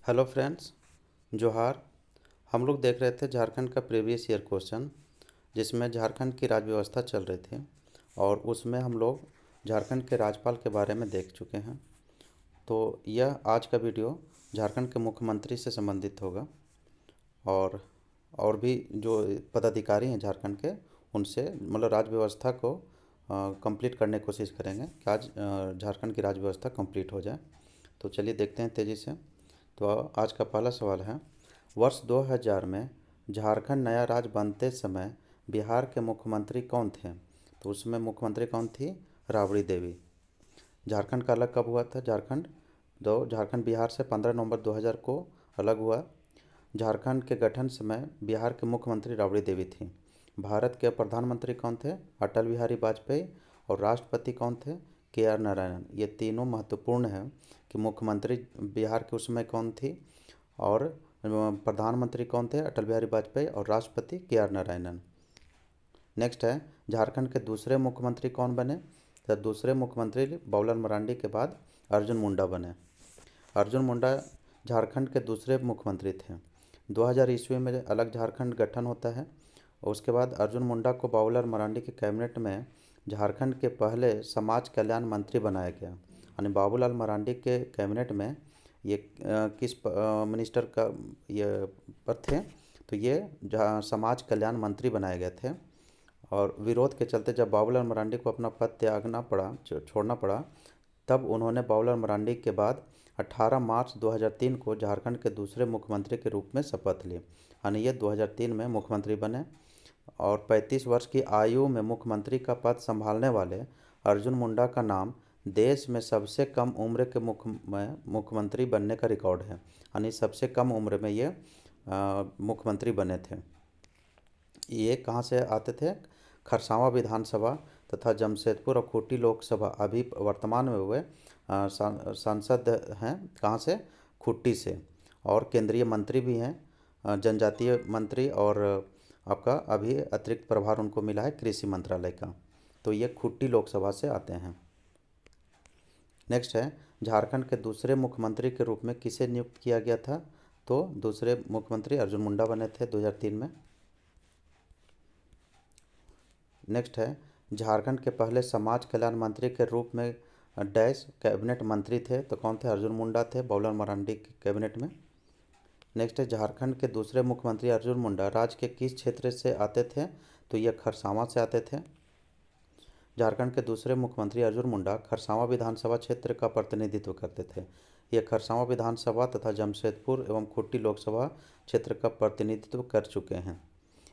Hello friends, जोहार। हम लोग देख रहे थे झारखंड का प्रीवियस ईयर क्वेश्चन, जिसमें झारखंड की राज्य व्यवस्था चल रही थी और उसमें हम लोग झारखंड के राज्यपाल के बारे में देख चुके हैं। तो यह आज का वीडियो झारखंड के मुख्यमंत्री से संबंधित होगा और भी जो पदाधिकारी हैं झारखंड के, उनसे मतलब राज्य व्यवस्था को कंप्लीट करने की कोशिश करेंगे कि आज झारखंड की राज्य व्यवस्था कंप्लीट हो जाए। तो चलिए देखते हैं तेज़ी से। तो आज का पहला सवाल है, वर्ष 2000 में झारखंड नया राज्य बनते समय बिहार के मुख्यमंत्री कौन थे? तो उसमें मुख्यमंत्री कौन थी? राबड़ी देवी। झारखंड का अलग कब हुआ था? झारखंड बिहार से 15 नवंबर 2000 को अलग हुआ। झारखंड के गठन समय बिहार के मुख्यमंत्री राबड़ी देवी थी। भारत के प्रधानमंत्री कौन थे? अटल बिहारी वाजपेयी। और राष्ट्रपति कौन थे? KR नारायणन। ये तीनों महत्वपूर्ण हैं कि मुख्यमंत्री बिहार के उस समय कौन थी और प्रधानमंत्री कौन थे? अटल बिहारी वाजपेयी। और राष्ट्रपति KR नारायणन। नेक्स्ट है, झारखंड के दूसरे मुख्यमंत्री कौन बने? तो दूसरे मुख्यमंत्री बाबूलाल मरांडी के बाद अर्जुन मुंडा बने। अर्जुन मुंडा झारखंड के दूसरे मुख्यमंत्री थे। 2000 ईस्वी में अलग झारखंड गठन होता है और उसके बाद अर्जुन मुंडा को बाबूलाल मरांडी के कैबिनेट में झारखंड के पहले समाज कल्याण मंत्री बनाया गया। यानी बाबूलाल मरांडी के कैबिनेट में ये किस मिनिस्टर का ये पद थे? तो ये समाज कल्याण मंत्री बनाए गए थे। और विरोध के चलते जब बाबूलाल मरांडी को अपना पद त्यागना पड़ा, छोड़ना पड़ा, तब उन्होंने बाबूलाल मरांडी के बाद 18 मार्च 2003 को झारखंड के दूसरे मुख्यमंत्री के रूप में शपथ ली। यानी ये 2003 में मुख्यमंत्री बने। और 35 वर्ष की आयु में मुख्यमंत्री का पद संभालने वाले अर्जुन मुंडा का नाम देश में सबसे कम उम्र के मुख्यमंत्री बनने का रिकॉर्ड है। यानी सबसे कम उम्र में ये मुख्यमंत्री बने थे। ये कहाँ से आते थे? खरसावां विधानसभा तथा जमशेदपुर और खूंटी लोकसभा अभी वर्तमान में हुए सांसद हैं। कहाँ से? खूंटी से। और केंद्रीय मंत्री भी हैं, जनजातीय मंत्री। और आपका अभी अतिरिक्त प्रभार उनको मिला है कृषि मंत्रालय का। तो ये खूंटी लोकसभा से आते हैं। नेक्स्ट है, झारखंड के दूसरे मुख्यमंत्री के रूप में किसे नियुक्त किया गया था? तो दूसरे मुख्यमंत्री अर्जुन मुंडा बने थे 2003 में। नेक्स्ट है, झारखंड के पहले समाज कल्याण मंत्री के रूप में डैश कैबिनेट मंत्री थे। तो कौन थे? अर्जुन मुंडा थे बाबूलाल मरांडी के कैबिनेट में। नेक्स्ट है, झारखंड के दूसरे मुख्यमंत्री अर्जुन मुंडा राज्य के किस क्षेत्र से आते थे? तो ये खरसावां से आते थे। झारखंड के दूसरे मुख्यमंत्री अर्जुन मुंडा खरसावां विधानसभा क्षेत्र का प्रतिनिधित्व करते थे। ये खरसावां विधानसभा तथा जमशेदपुर एवं खूंटी लोकसभा क्षेत्र का प्रतिनिधित्व कर चुके हैं।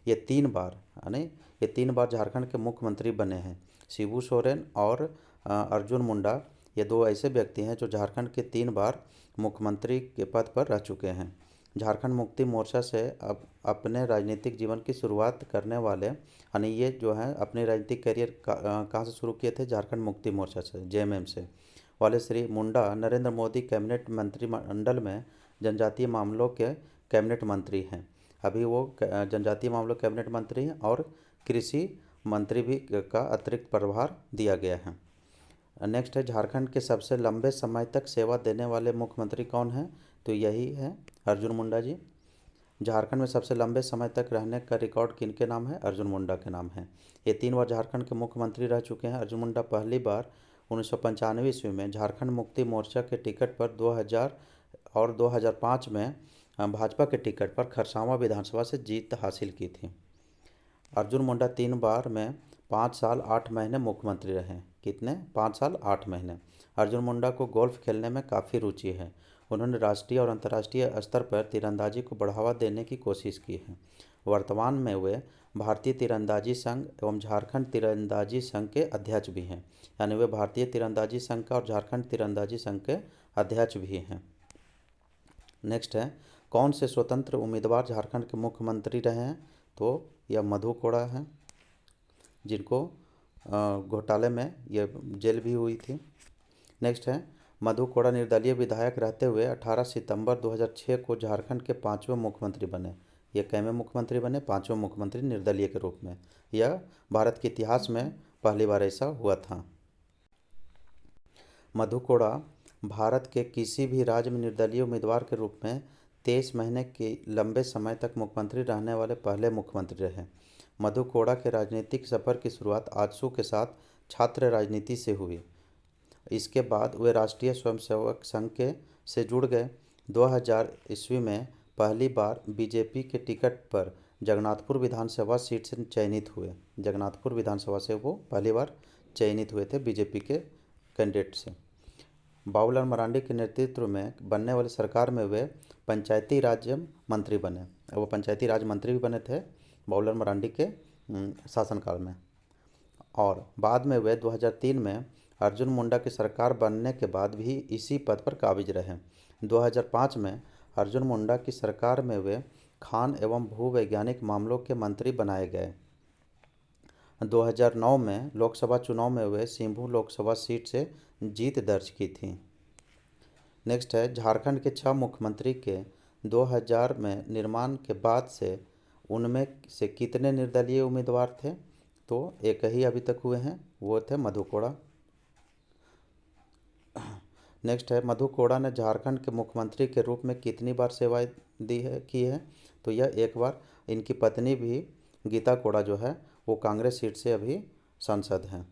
ये 3 बार झारखंड के मुख्यमंत्री बने हैं। शिबू सोरेन और अर्जुन मुंडा, ये 2 ऐसे व्यक्ति हैं जो झारखंड के 3 बार मुख्यमंत्री के पद पर रह चुके हैं। झारखंड मुक्ति मोर्चा से अब अपने राजनीतिक जीवन की शुरुआत करने वाले, यानी ये जो है अपने राजनीतिक करियर कहाँ से शुरू किए थे? झारखंड मुक्ति मोर्चा से, JMM से वाले श्री मुंडा नरेंद्र मोदी कैबिनेट मंत्रिमंडल में जनजातीय मामलों के कैबिनेट मंत्री हैं। अभी वो जनजातीय मामलों कैबिनेट मंत्री हैं और कृषि मंत्री भी का अतिरिक्त प्रभार दिया गया है। नेक्स्ट है, झारखंड के सबसे लंबे समय तक सेवा देने वाले मुख्यमंत्री कौन हैं? तो यही है अर्जुन मुंडा जी। झारखंड में सबसे लंबे समय तक रहने का रिकॉर्ड किनके नाम है? अर्जुन मुंडा के नाम है। ये 3 बार झारखंड के मुख्यमंत्री रह चुके हैं। अर्जुन मुंडा पहली बार 1995 ईस्वी में झारखंड मुक्ति मोर्चा के टिकट पर 2000 और 2005 में भाजपा के टिकट पर खरसावां विधानसभा से जीत हासिल की थी। अर्जुन मुंडा 3 बार में 5 साल 8 महीने मुख्यमंत्री रहे। कितने? 5 साल 8 महीने। अर्जुन मुंडा को गोल्फ खेलने में काफ़ी रुचि है। उन्होंने राष्ट्रीय और अंतर्राष्ट्रीय स्तर पर तीरंदाजी को बढ़ावा देने की कोशिश की है। वर्तमान में वे भारतीय तीरंदाजी संघ एवं झारखंड तीरंदाजी संघ के अध्यक्ष भी हैं। यानी वे भारतीय तीरंदाजी संघ का और झारखंड तीरंदाजी संघ के अध्यक्ष भी हैं। नेक्स्ट है, कौन से स्वतंत्र उम्मीदवार झारखंड के मुख्यमंत्री रहे हैं? तो यह मधु कोड़ा हैं, जिनको घोटाले में ये जेल भी हुई थी। नेक्स्ट है, मधु कोड़ा निर्दलीय विधायक रहते हुए 18 सितंबर 2006 को झारखंड के 5वें मुख्यमंत्री बने। ये कैवें मुख्यमंत्री बने? 5वें मुख्यमंत्री निर्दलीय के रूप में। यह भारत के इतिहास में पहली बार ऐसा हुआ था। मधु कोड़ा भारत के किसी भी राज्य में निर्दलीय उम्मीदवार के रूप में 23 महीने के लंबे समय तक मुख्यमंत्री रहने वाले पहले मुख्यमंत्री रहे। मधु कोड़ा के राजनीतिक सफ़र की शुरुआत आजसू के साथ छात्र राजनीति से हुई। इसके बाद वे राष्ट्रीय स्वयंसेवक संघ के से जुड़ गए। 2000 ईस्वी में पहली बार बीजेपी के टिकट पर जगन्नाथपुर विधानसभा सीट से चयनित हुए। जगन्नाथपुर विधानसभा से वो पहली बार चयनित हुए थे बीजेपी के कैंडिडेट से। बाबूलाल मरांडी के नेतृत्व में बनने वाली सरकार में वे पंचायती राज मंत्री बने। वो पंचायती राज मंत्री भी बने थे बाबूलाल मरांडी के शासनकाल में। और बाद में वे 2003 में अर्जुन मुंडा की सरकार बनने के बाद भी इसी पद पर काबिज रहे। 2005 में अर्जुन मुंडा की सरकार में वे खान एवं भूवैज्ञानिक मामलों के मंत्री बनाए गए। 2009 में लोकसभा चुनाव में वे सिंहभूम लोकसभा सीट से जीत दर्ज की थी। नेक्स्ट है झारखंड के 6 मुख्यमंत्री के 2000 में निर्माण के बाद से उनमें से कितने निर्दलीय उम्मीदवार थे? तो एक ही अभी तक हुए हैं, वो थे मधु कोड़ा। नेक्स्ट है मधु कोड़ा ने झारखंड के मुख्यमंत्री के रूप में कितनी बार सेवाएं की है? तो यह एक बार। इनकी पत्नी भी गीता कोड़ा जो है वो कांग्रेस सीट से अभी सांसद हैं।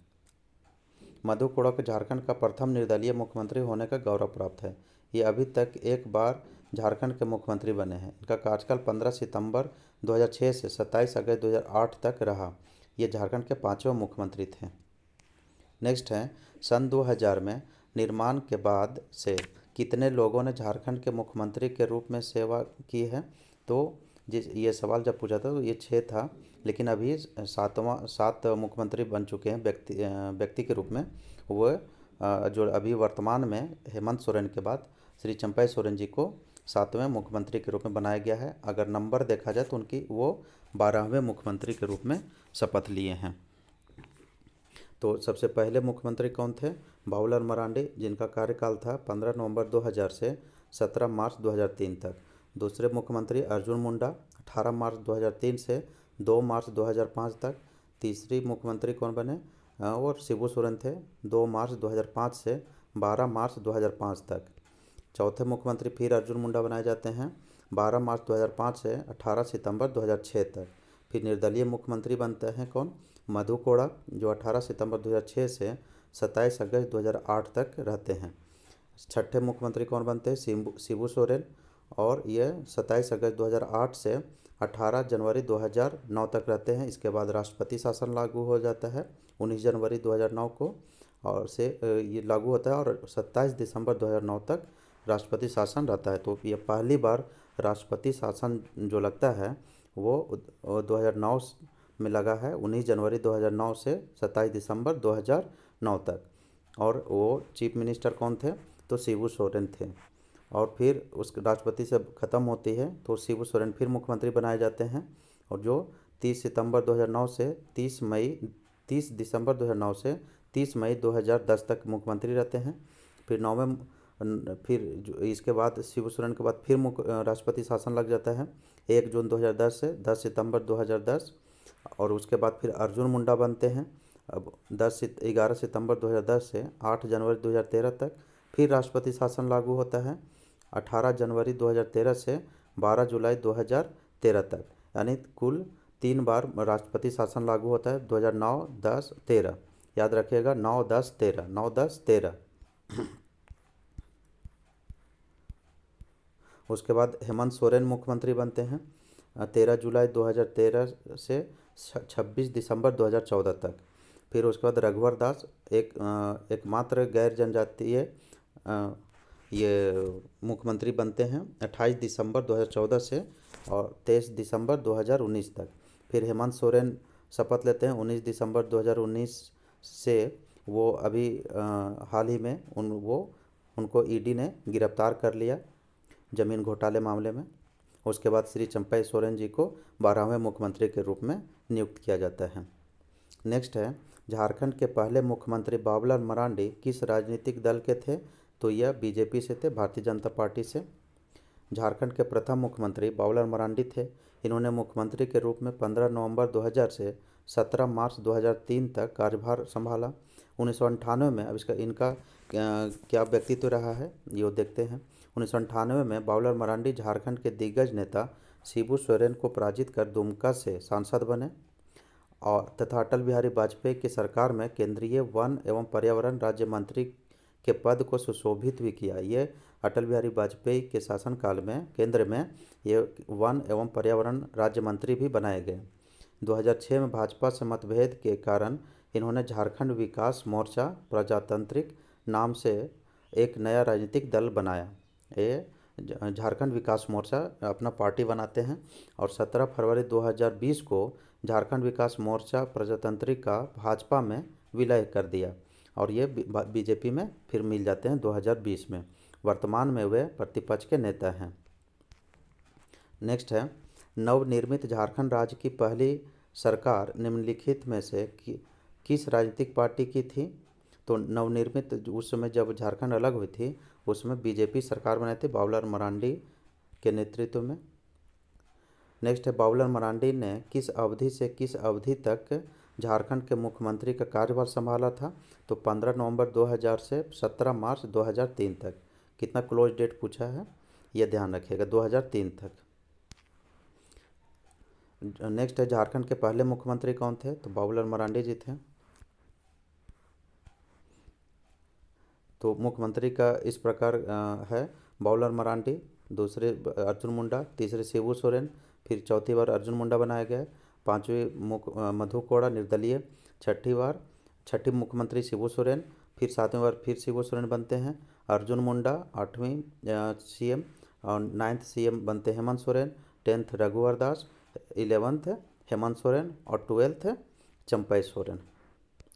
मधु कोड़ा को झारखंड का प्रथम निर्दलीय मुख्यमंत्री होने का गौरव प्राप्त है। ये अभी तक एक बार झारखंड के मुख्यमंत्री बने हैं। इनका कार्यकाल 15 सितंबर 2006 से 27 अगस्त 2008 तक रहा। ये झारखंड के 5वें मुख्यमंत्री थे। नेक्स्ट है सन 2000 में निर्माण के बाद से कितने लोगों ने झारखंड के मुख्यमंत्री के रूप में सेवा की है? तो ये सवाल जब पूछा था तो ये 6 था, लेकिन अभी 7 मुख्यमंत्री बन चुके हैं व्यक्ति के रूप में। वो जो अभी वर्तमान में हेमंत सोरेन के बाद श्री चंपई सोरेन जी को 7वें मुख्यमंत्री के रूप में बनाया गया है। अगर नंबर देखा जाए तो उनकी वो 12वें मुख्यमंत्री के रूप में शपथ लिए हैं। तो सबसे पहले मुख्यमंत्री कौन थे? बाबूलाल मरांडी, जिनका कार्यकाल था 15 नवंबर 2000 से 17 मार्च 2003 तक। दूसरे मुख्यमंत्री अर्जुन मुंडा, 18 मार्च 2003 से 2 मार्च 2005 तक। तीसरी मुख्यमंत्री कौन बने? और शिबू सोरेन थे, 2 मार्च 2005 से 12 मार्च 2005 तक। चौथे मुख्यमंत्री फिर अर्जुन मुंडा बनाए जाते हैं, 12 मार्च 2005 से 18 सितंबर 2006 तक। फिर निर्दलीय मुख्यमंत्री बनते हैं कौन? मधु कोड़ा, जो 18 सितंबर 2006 से 27 अगस्त 2008 तक रहते हैं। छठे मुख्यमंत्री कौन बनते हैं? शिबू सोरेन, और ये 27 अगस्त 2008 से 18 जनवरी 2009 तक रहते हैं। इसके बाद राष्ट्रपति शासन लागू हो जाता है 19 जनवरी 2009 को, और से ये लागू होता है, और 27 दिसंबर 2009 तक राष्ट्रपति शासन रहता है। तो ये पहली बार राष्ट्रपति शासन जो लगता है वो 2009 में लगा है, 19 जनवरी 2009 से 27 दिसंबर 2009 तक। और वो चीफ मिनिस्टर कौन थे? तो शिबू सोरेन थे। और फिर उस राष्ट्रपति से ख़त्म होती है तो शिबू सोरेन फिर मुख्यमंत्री बनाए जाते हैं, और जो 30 सितंबर 2009 से 30 दिसंबर 2009 से 30 मई 2010 तक मुख्यमंत्री रहते हैं। फिर इसके बाद शिबू सोरेन के बाद फिर राष्ट्रपति शासन लग जाता है 1 जून 2010 से 10 सितंबर 2010। और उसके बाद फिर अर्जुन मुंडा बनते हैं अब 11 सितंबर 2010 से 8 जनवरी 2013 तक। फिर राष्ट्रपति शासन लागू होता है 18 जनवरी 2013 से 12 जुलाई 2013 तक। यानी कुल 3 बार राष्ट्रपति शासन लागू होता है, 2009, 10, 13। याद रखिएगा, 9, 10, 13, 9, 10, 13। उसके बाद हेमंत सोरेन मुख्यमंत्री बनते हैं 13 जुलाई 2013 से 26 दिसंबर 2014 तक। फिर उसके बाद रघुवर दास एकमात्र गैर जनजातीय ये मुख्यमंत्री बनते हैं 28 दिसंबर 2014 से और 23 दिसंबर 2019 तक। फिर हेमंत सोरेन शपथ लेते हैं 19 दिसंबर 2019 से। वो अभी हाल ही में उनको ईडी ने गिरफ्तार कर लिया जमीन घोटाले मामले में। उसके बाद श्री चंपई सोरेन जी को 12वें मुख्यमंत्री के रूप में नियुक्त किया जाता है। नेक्स्ट है झारखंड के पहले मुख्यमंत्री बाबूलाल मरांडी किस राजनीतिक दल के थे? तो यह बीजेपी से थे, भारतीय जनता पार्टी से। झारखंड के प्रथम मुख्यमंत्री बाबूलाल मरांडी थे। इन्होंने मुख्यमंत्री के रूप में 15 नवंबर 2000 से 17 मार्च 2003 तक कार्यभार संभाला। 1998 में, अब इसका इनका क्या व्यक्तित्व रहा है ये देखते हैं। 1998 में बाबूलाल मरांडी झारखंड के दिग्गज नेता शिबू सोरेन को पराजित कर दुमका से सांसद बने और तथा अटल बिहारी वाजपेयी की सरकार में केंद्रीय वन एवं पर्यावरण राज्य मंत्री के पद को सुशोभित भी किया। ये अटल बिहारी वाजपेयी के शासनकाल में केंद्र में ये वन एवं पर्यावरण राज्य मंत्री भी बनाए गए। 2006 में भाजपा से मतभेद के कारण इन्होंने झारखंड विकास मोर्चा प्रजातांत्रिक नाम से एक नया राजनीतिक दल बनाया। ये झारखंड विकास मोर्चा अपना पार्टी बनाते हैं और 17 फरवरी 2020 को झारखंड विकास मोर्चा प्रजातांत्रिक का भाजपा में विलय कर दिया और ये बीजेपी में फिर मिल जाते हैं 2020 में। वर्तमान में वे प्रतिपक्ष के नेता हैं। नेक्स्ट है, नवनिर्मित झारखंड राज्य की पहली सरकार निम्नलिखित में से किस राजनीतिक पार्टी की थी? तो नवनिर्मित उस समय जब झारखंड अलग हुई थी उसमें बीजेपी सरकार बनाई थी बाबूलाल मरांडी के नेतृत्व में। नेक्स्ट है, बाबूलाल मरांडी ने किस अवधि से किस अवधि तक झारखंड के मुख्यमंत्री का कार्यभार संभाला था? तो 15 नवंबर 2000 से 17 मार्च 2003 तक। कितना क्लोज डेट पूछा है यह ध्यान रखिएगा, 2003 तक। नेक्स्ट है, झारखंड के पहले मुख्यमंत्री कौन थे? तो बाबूलाल मरांडी जी थे। तो मुख्यमंत्री का इस प्रकार है, बाबूलाल मरांडी, दूसरे अर्जुन मुंडा, तीसरे शिबू सोरेन, फिर चौथी बार अर्जुन मुंडा बनाया गया, पांचवी मधु कोड़ा निर्दलीय, छठी मुख्यमंत्री शिबू सोरेन, फिर सातवीं बार फिर शिबू सोरेन बनते हैं, अर्जुन मुंडा 8वीं सीएम और 9th सीएम बनते हेमंत सोरेन, 10th रघुवर दास, 11th हेमंत सोरेन और 12th चंपई सोरेन।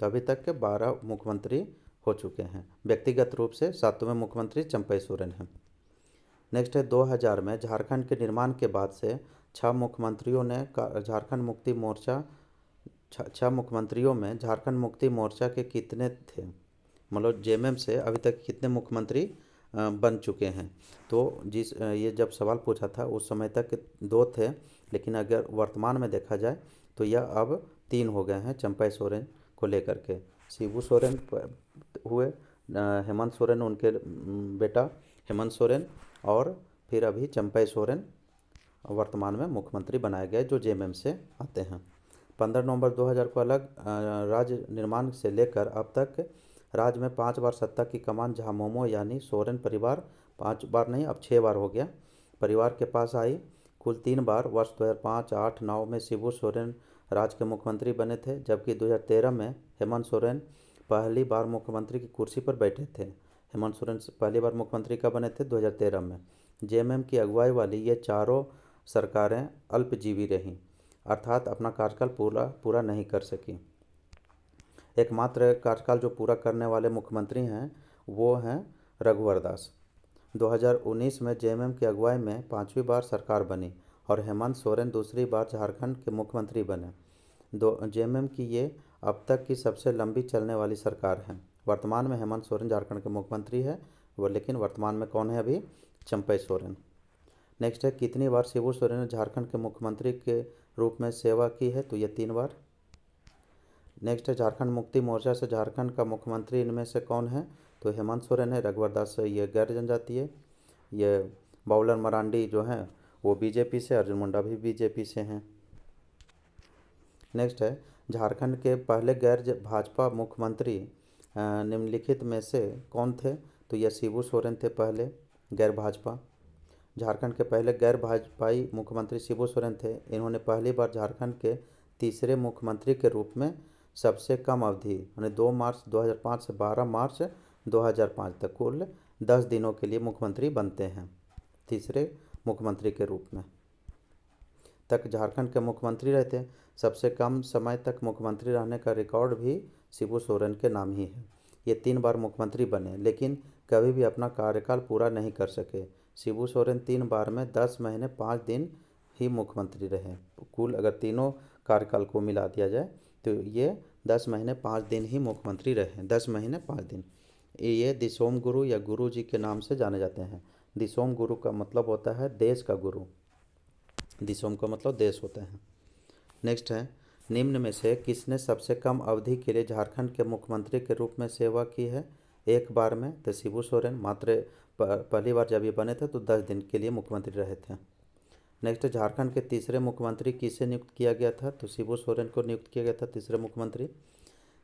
तो अभी तक के 12 मुख्यमंत्री हो चुके हैं। व्यक्तिगत रूप से 7वें मुख्यमंत्री चंपई सोरेन हैं। नेक्स्ट है, 2000 में झारखंड के निर्माण के बाद से 6 मुख्यमंत्रियों ने झारखंड मुक्ति मोर्चा 6 मुख्यमंत्रियों में झारखंड मुक्ति मोर्चा के कितने थे? मतलब जेएमएम से अभी तक कितने मुख्यमंत्री बन चुके हैं? तो ये जब सवाल पूछा था उस समय तक 2 थे, लेकिन अगर वर्तमान में देखा जाए तो यह अब 3 हो गए हैं चंपई सोरेन को लेकर के। शिबू सोरेन हुए, हेमंत सोरेन उनके बेटा हेमंत सोरेन, और फिर अभी चंपई सोरेन वर्तमान में मुख्यमंत्री बनाए गए जो जेएमएम से आते हैं। 15 नवंबर 2000 को अलग राज्य निर्माण से लेकर अब तक राज्य में 5 बार सत्ता की कमान झामुमो यानी सोरेन परिवार 5 बार नहीं अब 6 बार हो गया परिवार के पास आई। कुल 3 बार वर्ष 2005, 8, 9 में शिबू सोरेन राज्य के मुख्यमंत्री बने थे, जबकि 2013 में हेमंत सोरेन पहली बार मुख्यमंत्री की कुर्सी पर बैठे थे। हेमंत सोरेन पहली बार मुख्यमंत्री कब बने थे? 2013 में। जेएमएम की अगुवाई वाली ये चारों सरकारें अल्पजीवी रहीं, अर्थात अपना कार्यकाल पूरा नहीं कर सकी। एकमात्र कार्यकाल जो पूरा करने वाले मुख्यमंत्री हैं वो हैं रघुवर दास। 2019 में जेएमएम की अगुवाई में 5वीं बार सरकार बनी और हेमंत सोरेन दूसरी बार झारखंड के मुख्यमंत्री बने। जेएमएम की ये अब तक की सबसे लंबी चलने वाली सरकार है। वर्तमान में हेमंत सोरेन झारखंड के मुख्यमंत्री है वो, लेकिन वर्तमान में कौन है अभी? चंपई सोरेन। नेक्स्ट है, कितनी बार शिबू सोरेन ने झारखंड के मुख्यमंत्री के रूप में सेवा की है? तो ये 3 बार। नेक्स्ट है, झारखंड मुक्ति मोर्चा से झारखंड का मुख्यमंत्री इनमें से कौन है? तो हेमंत सोरेन है, रघुवर दास से ये गैर जनजातीय है, ये बाबूलाल मरांडी जो हैं वो बीजेपी से, अर्जुन मुंडा भी बीजेपी से हैं। नेक्स्ट है, झारखंड के पहले गैर भाजपा मुख्यमंत्री निम्नलिखित में से कौन थे? तो यह शिबू सोरेन थे पहले गैर भाजपा। झारखंड के पहले गैर भाजपाई मुख्यमंत्री शिबू सोरेन थे। इन्होंने पहली बार झारखंड के तीसरे मुख्यमंत्री के रूप में सबसे कम अवधि यानी 2 मार्च 2005 से 12 मार्च 2005 तक कुल 10 दिनों के लिए मुख्यमंत्री बनते हैं। तीसरे मुख्यमंत्री के रूप में तक झारखंड के मुख्यमंत्री रहते हैं। सबसे कम समय तक मुख्यमंत्री रहने का रिकॉर्ड भी शिबू सोरेन के नाम ही है। ये 3 बार मुख्यमंत्री बने लेकिन कभी भी अपना कार्यकाल पूरा नहीं कर सके। शिबू सोरेन 3 बार में 10 महीने 5 दिन ही मुख्यमंत्री रहे। कुल अगर तीनों कार्यकाल को मिला दिया जाए तो ये 10 महीने 5 दिन ही मुख्यमंत्री रहे। 10 महीने 5 दिन। ये दिसोम गुरु या गुरु जी के नाम से जाने जाते हैं। दिसोम गुरु का मतलब होता है देश का गुरु। दिसोम का मतलब देश होता है। नेक्स्ट है, निम्न में से किसने सबसे कम अवधि के लिए झारखंड के मुख्यमंत्री के रूप में सेवा की है एक बार में? तो शिबू सोरेन। मात्र पहली बार जब ये बने थे तो 10 दिन के लिए मुख्यमंत्री रहे थे। नेक्स्ट, झारखंड के तीसरे मुख्यमंत्री किसे नियुक्त किया गया था? तो शिबू सोरेन को नियुक्त किया गया था तीसरे मुख्यमंत्री।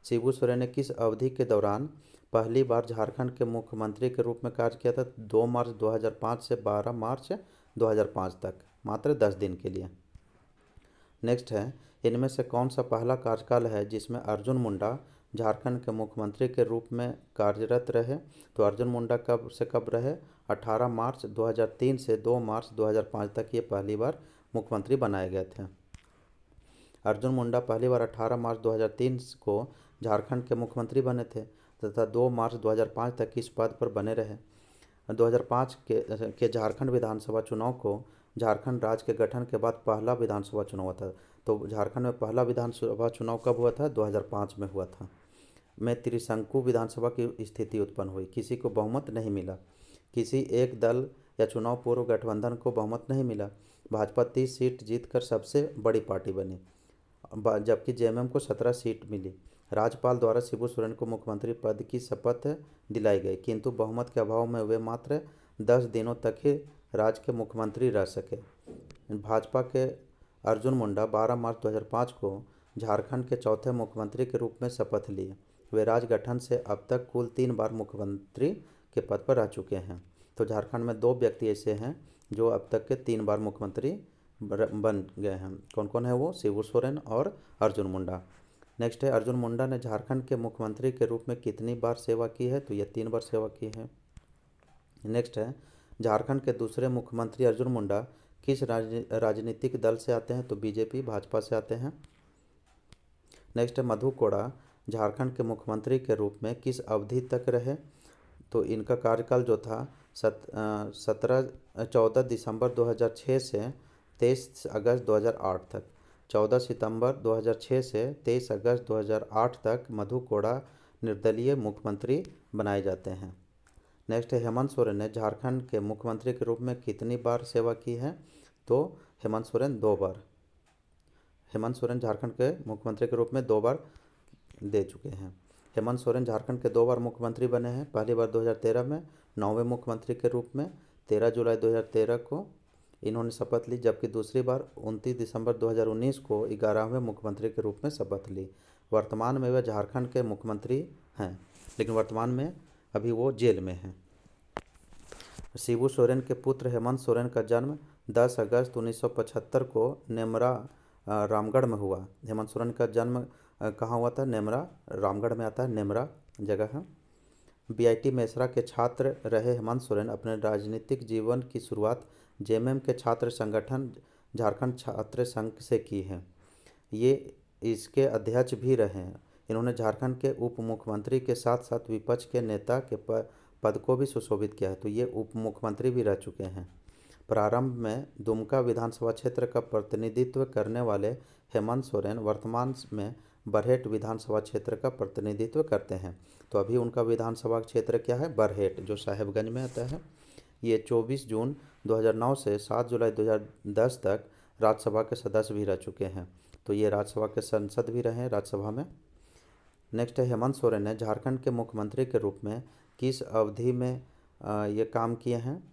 शिबू सोरेन ने किस अवधि के दौरान पहली बार झारखंड के मुख्यमंत्री के रूप में कार्य किया था? 2 मार्च 2005 से 12 मार्च 2005 तक, मात्र 10 दिन के लिए। नेक्स्ट है, इनमें से कौन सा पहला कार्यकाल है जिसमें अर्जुन मुंडा झारखंड के मुख्यमंत्री के रूप में कार्यरत रहे? तो अर्जुन मुंडा कब से कब रहे? 18 मार्च 2003 से 2 मार्च 2005 तक ये पहली बार मुख्यमंत्री बनाए गए थे। अर्जुन मुंडा पहली बार 18 मार्च 2003 को झारखंड के मुख्यमंत्री बने थे तथा 2 मार्च 2005 तक इस पद पर बने रहे। 2005 के झारखंड विधानसभा चुनाव को झारखंड राज्य के गठन के बाद पहला विधानसभा चुनाव हुआ था। तो झारखंड में पहला विधानसभा चुनाव कब हुआ था? 2005 में हुआ था। में त्रिशंकु विधानसभा की स्थिति उत्पन्न हुई, किसी को बहुमत नहीं मिला, किसी एक दल या चुनाव पूर्व गठबंधन को बहुमत नहीं मिला। भाजपा 30 सीट जीतकर सबसे बड़ी पार्टी बनी, जबकि जेएमएम को 17 सीट मिली। राज्यपाल द्वारा शिबू सोरेन को मुख्यमंत्री पद की शपथ दिलाई गई, किंतु बहुमत के अभाव में वे मात्र 10 दिनों तक ही राज्य के मुख्यमंत्री रह सके। भाजपा के अर्जुन मुंडा 12 मार्च 2005 को झारखंड के चौथे मुख्यमंत्री के रूप में शपथ लिए। वे राज्य गठन से अब तक कुल 3 बार मुख्यमंत्री के पद पर रह चुके हैं। तो झारखंड में 2 व्यक्ति ऐसे हैं जो अब तक के 3 बार मुख्यमंत्री बन गए हैं। कौन कौन है वो? शिबू सोरेन और अर्जुन मुंडा। नेक्स्ट है, अर्जुन मुंडा ने झारखंड के मुख्यमंत्री के रूप में कितनी बार सेवा की है? तो ये 3 बार सेवा की है। नेक्स्ट है, झारखंड के दूसरे मुख्यमंत्री अर्जुन मुंडा किस राजनीतिक दल से आते हैं? तो बीजेपी भाजपा से आते हैं। नेक्स्ट है, मधु कोड़ा झारखंड के मुख्यमंत्री के रूप में किस अवधि तक रहे? तो इनका कार्यकाल जो था 14 दिसंबर 2006 से 23 अगस्त 2008 तक। 14 सितंबर 2006 से 23 अगस्त 2008 तक मधु कोड़ा निर्दलीय मुख्यमंत्री बनाए जाते हैं। नेक्स्ट है, हेमंत सोरेन ने झारखंड के मुख्यमंत्री के रूप में कितनी बार सेवा की है? तो हेमंत सोरेन 2 बार। हेमंत सोरेन झारखंड के मुख्यमंत्री के रूप में 2 बार दे चुके हैं। हेमंत सोरेन झारखंड के 2 बार मुख्यमंत्री बने हैं। पहली बार 2013 में 9वें मुख्यमंत्री के रूप में 13 जुलाई 2013 को इन्होंने शपथ ली, जबकि दूसरी बार 29 दिसंबर 2019 को 11वें मुख्यमंत्री के रूप में शपथ ली। वर्तमान में वे झारखंड के मुख्यमंत्री हैं, लेकिन वर्तमान में अभी वो जेल में हैं। शिबू सोरेन के पुत्र हेमंत सोरेन का जन्म 10 अगस्त 1975 को नेमरा रामगढ़ में हुआ। हेमंत सोरेन का जन्म कहाँ हुआ था? नेमरा, रामगढ़ में आता है, नेमरा जगह है। बीआईटी मेसरा के छात्र रहे हेमंत सोरेन अपने राजनीतिक जीवन की शुरुआत जेएमएम के छात्र संगठन झारखंड छात्र संघ से की है। ये इसके अध्यक्ष भी रहे हैं। इन्होंने झारखंड के उप मुख्यमंत्री के साथ साथ विपक्ष के नेता के पद को भी सुशोभित किया है। तो ये उप मुख्यमंत्री भी रह चुके हैं। प्रारंभ में दुमका विधानसभा क्षेत्र का प्रतिनिधित्व करने वाले हेमंत सोरेन वर्तमान में बरहेट विधानसभा क्षेत्र का प्रतिनिधित्व करते हैं। तो अभी उनका विधानसभा क्षेत्र क्या है? बरहेट, जो साहेबगंज में आता है। ये 24 जून 2009 से 7 जुलाई 2010 तक राज्यसभा के सदस्य भी रह चुके हैं। तो ये राज्यसभा के सांसद भी रहे हैं राज्यसभा में। नेक्स्ट है, हेमंत सोरेन ने झारखंड के मुख्यमंत्री के रूप में किस अवधि में ये काम किए हैं?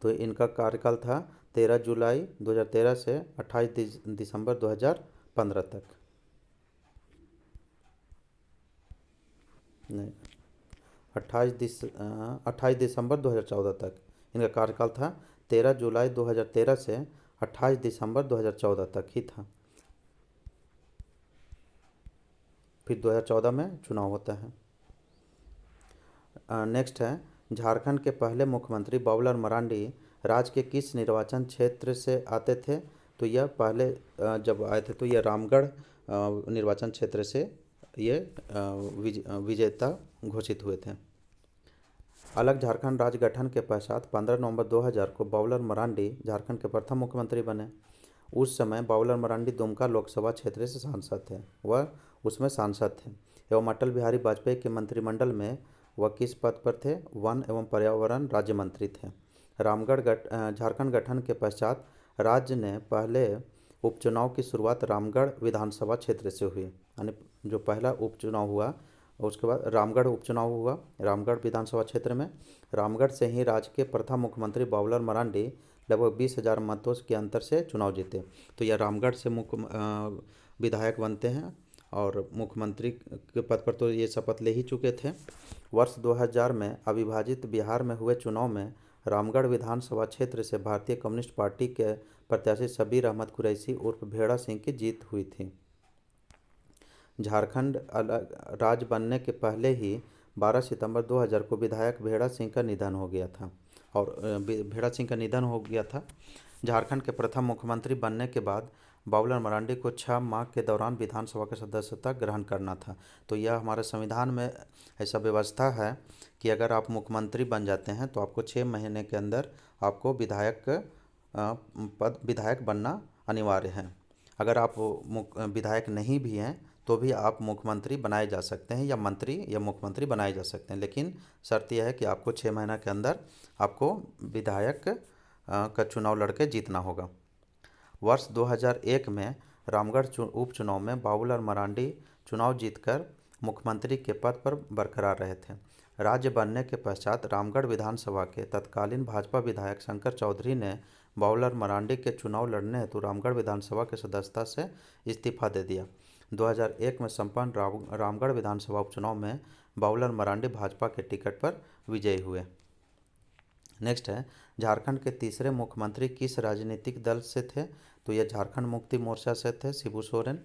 तो इनका कार्यकाल था 13 जुलाई 2013 से 28 दिसंबर 2015 तक। नहीं, 28 दिसंबर 2014 तक इनका कार्यकाल था। 13 जुलाई 2013 से 28 दिसंबर 2014 तक ही था। फिर 2014 में चुनाव होता है। नेक्स्ट है, झारखंड के पहले मुख्यमंत्री बाबूलाल मरांडी राज्य के किस निर्वाचन क्षेत्र से आते थे? तो यह पहले जब आए थे तो यह रामगढ़ निर्वाचन क्षेत्र से ये विजेता घोषित हुए थे। अलग झारखंड राज्य गठन के पश्चात 15 नवंबर 2000 को बाबूलाल मरांडी झारखंड के प्रथम मुख्यमंत्री बने। उस समय बाबूलाल मरांडी दुमका लोकसभा क्षेत्र से सांसद थे, वह उसमें सांसद थे एवं अटल बिहारी वाजपेयी के मंत्रिमंडल में वह किस पद पर थे? वन एवं पर्यावरण राज्य मंत्री थे। रामगढ़ झारखंड गठन के पश्चात राज्य ने पहले उपचुनाव की शुरुआत रामगढ़ विधानसभा क्षेत्र से हुई, यानी जो पहला उपचुनाव हुआ उसके बाद रामगढ़ उपचुनाव हुआ रामगढ़ विधानसभा क्षेत्र में। रामगढ़ से ही राज्य के प्रथम मुख्यमंत्री बाबूलाल मरांडी लगभग 20,000 मतों के अंतर से चुनाव जीते। तो यह रामगढ़ से मुख्य विधायक बनते हैं और मुख्यमंत्री के पद पर तो ये शपथ ले ही चुके थे। वर्ष 2000 में अविभाजित बिहार में हुए चुनाव में रामगढ़ विधानसभा क्षेत्र से भारतीय कम्युनिस्ट पार्टी के प्रत्याशी शब्बीर अहमद कुरैशी उर्फ भेड़ा सिंह की जीत हुई थी। झारखंड अलग राज्य बनने के पहले ही 12 सितंबर 2000 को विधायक भेड़ा सिंह का निधन हो गया था झारखंड के प्रथम मुख्यमंत्री बनने के बाद बाबूलाल मरांडी को 6 माह के दौरान विधानसभा का सदस्यता ग्रहण करना था। तो यह हमारे संविधान में ऐसा व्यवस्था है कि अगर आप मुख्यमंत्री बन जाते हैं तो आपको 6 महीने के अंदर आपको विधायक बनना अनिवार्य है। अगर आप विधायक नहीं भी हैं तो भी आप मुख्यमंत्री बनाए जा सकते हैं या मंत्री या मुख्यमंत्री बनाए जा सकते हैं, लेकिन शर्त यह है कि आपको 6 महीना के अंदर आपको विधायक का चुनाव लड़के जीतना होगा। वर्ष 2001 में रामगढ़ उपचुनाव में बाबूलाल मरांडी चुनाव जीतकर मुख्यमंत्री के पद पर बरकरार रहे थे। राज्य बनने के पश्चात रामगढ़ विधानसभा के तत्कालीन भाजपा विधायक शंकर चौधरी ने बाबूलाल मरांडी के चुनाव लड़ने हेतु रामगढ़ विधानसभा के सदस्यता से इस्तीफा दे दिया। 2001 में संपन्न रामगढ़ विधानसभा उपचुनाव में बाबूलाल मरांडी भाजपा के टिकट पर विजयी हुए। नेक्स्ट है, झारखंड के तीसरे मुख्यमंत्री किस राजनीतिक दल से थे? तो यह झारखंड मुक्ति मोर्चा से थे, शिबू सोरेन।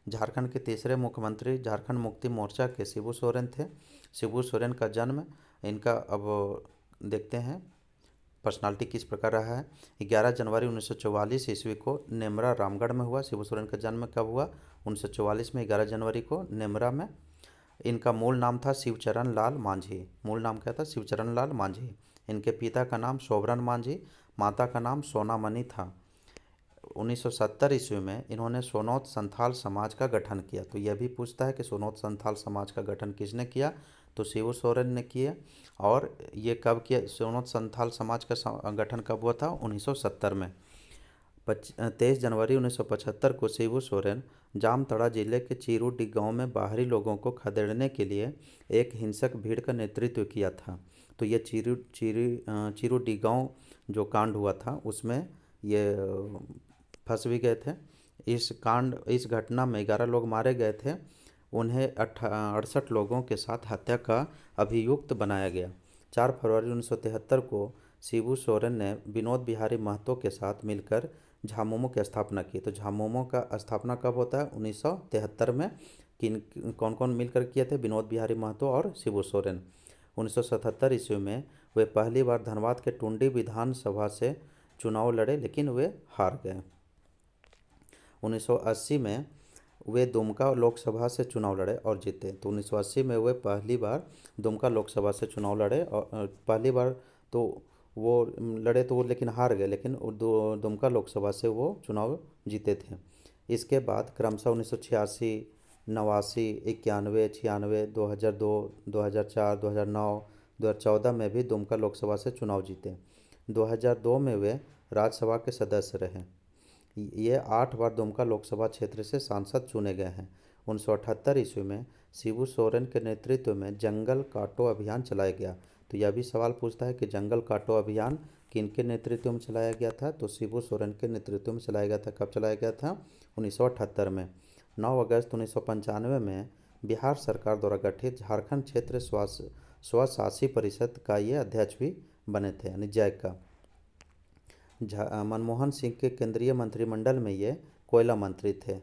झारखंड के तीसरे मुख्यमंत्री झारखंड मुक्ति मोर्चा के शिबू सोरेन थे। शिबू सोरेन का जन्म इनका अब देखते हैं पर्सनालिटी किस प्रकार रहा है। 11 जनवरी 1944 ईस्वी को नेमरा रामगढ़ में हुआ। शिबू सोरेन का जन्म कब हुआ? 1944 में 11 जनवरी को नेमरा में। इनका मूल नाम था शिवचरण लाल मांझी। मूल नाम क्या था? शिवचरण लाल मांझी। इनके पिता का नाम शोभरन मांझी, माता का नाम सोनामणि था। 1970 ईस्वी में इन्होंने सोनौत संथाल समाज का गठन किया। तो यह भी पूछता है कि सोनौत संथाल समाज का गठन किसने किया? तो शिबू सोरेन ने किया। और ये कब किया? सोनौत संथाल समाज का गठन कब हुआ था? 1970 में। 23 जनवरी 1975 को शिबू सोरेन जामताड़ा जिले के चिरूडी गांव में बाहरी लोगों को खदेड़ने के लिए एक हिंसक भीड़ का नेतृत्व किया था। तो ये चिरूडी गांव जो कांड हुआ था उसमें ये फंस भी गए थे। इस घटना में 11 लोग मारे गए थे। उन्हें 68 लोगों के साथ हत्या का अभियुक्त बनाया गया। 4 फरवरी 1973 को शिबू सोरेन ने विनोद बिहारी महतो के साथ मिलकर झामुमो की स्थापना की। तो झामुमो का स्थापना कब होता है? 1973 में। कौन कौन मिलकर किए थे? विनोद बिहारी महतो और शिबू सोरेन। 1977 ईस्वी में वे पहली बार धनबाद के टुंडी विधानसभा से चुनाव लड़े, लेकिन वे हार गए। 1980 में वे दुमका लोकसभा से चुनाव लड़े और जीते। तो 1980 में वे पहली बार दुमका लोकसभा से चुनाव लड़े और पहली बार तो वो लड़े तो वो लेकिन हार गए, लेकिन दुमका लोकसभा से वो चुनाव जीते थे। इसके बाद क्रमशः 1986, 89, 91, 96, 2002, 2004, 2009, 2014 में भी दुमका लोकसभा से चुनाव जीते। 2002 में वे राज्यसभा के सदस्य रहे। ये 8 बार दुमका लोकसभा क्षेत्र से सांसद चुने गए हैं। 1978 ईस्वी में शिबू सोरेन के नेतृत्व में जंगल काटो अभियान चलाया गया। तो यह भी सवाल पूछता है कि जंगल काटो अभियान किनके नेतृत्व में चलाया गया था? तो शिबू सोरेन के नेतृत्व में चलाया गया था। कब चलाया गया था? 1978 में। 9 अगस्त 1995 में बिहार सरकार द्वारा गठित झारखंड क्षेत्र स्वशासी परिषद का ये अध्यक्ष भी बने थे, यानी जैक का। मनमोहन सिंह के केंद्रीय मंत्रिमंडल में ये कोयला मंत्री थे।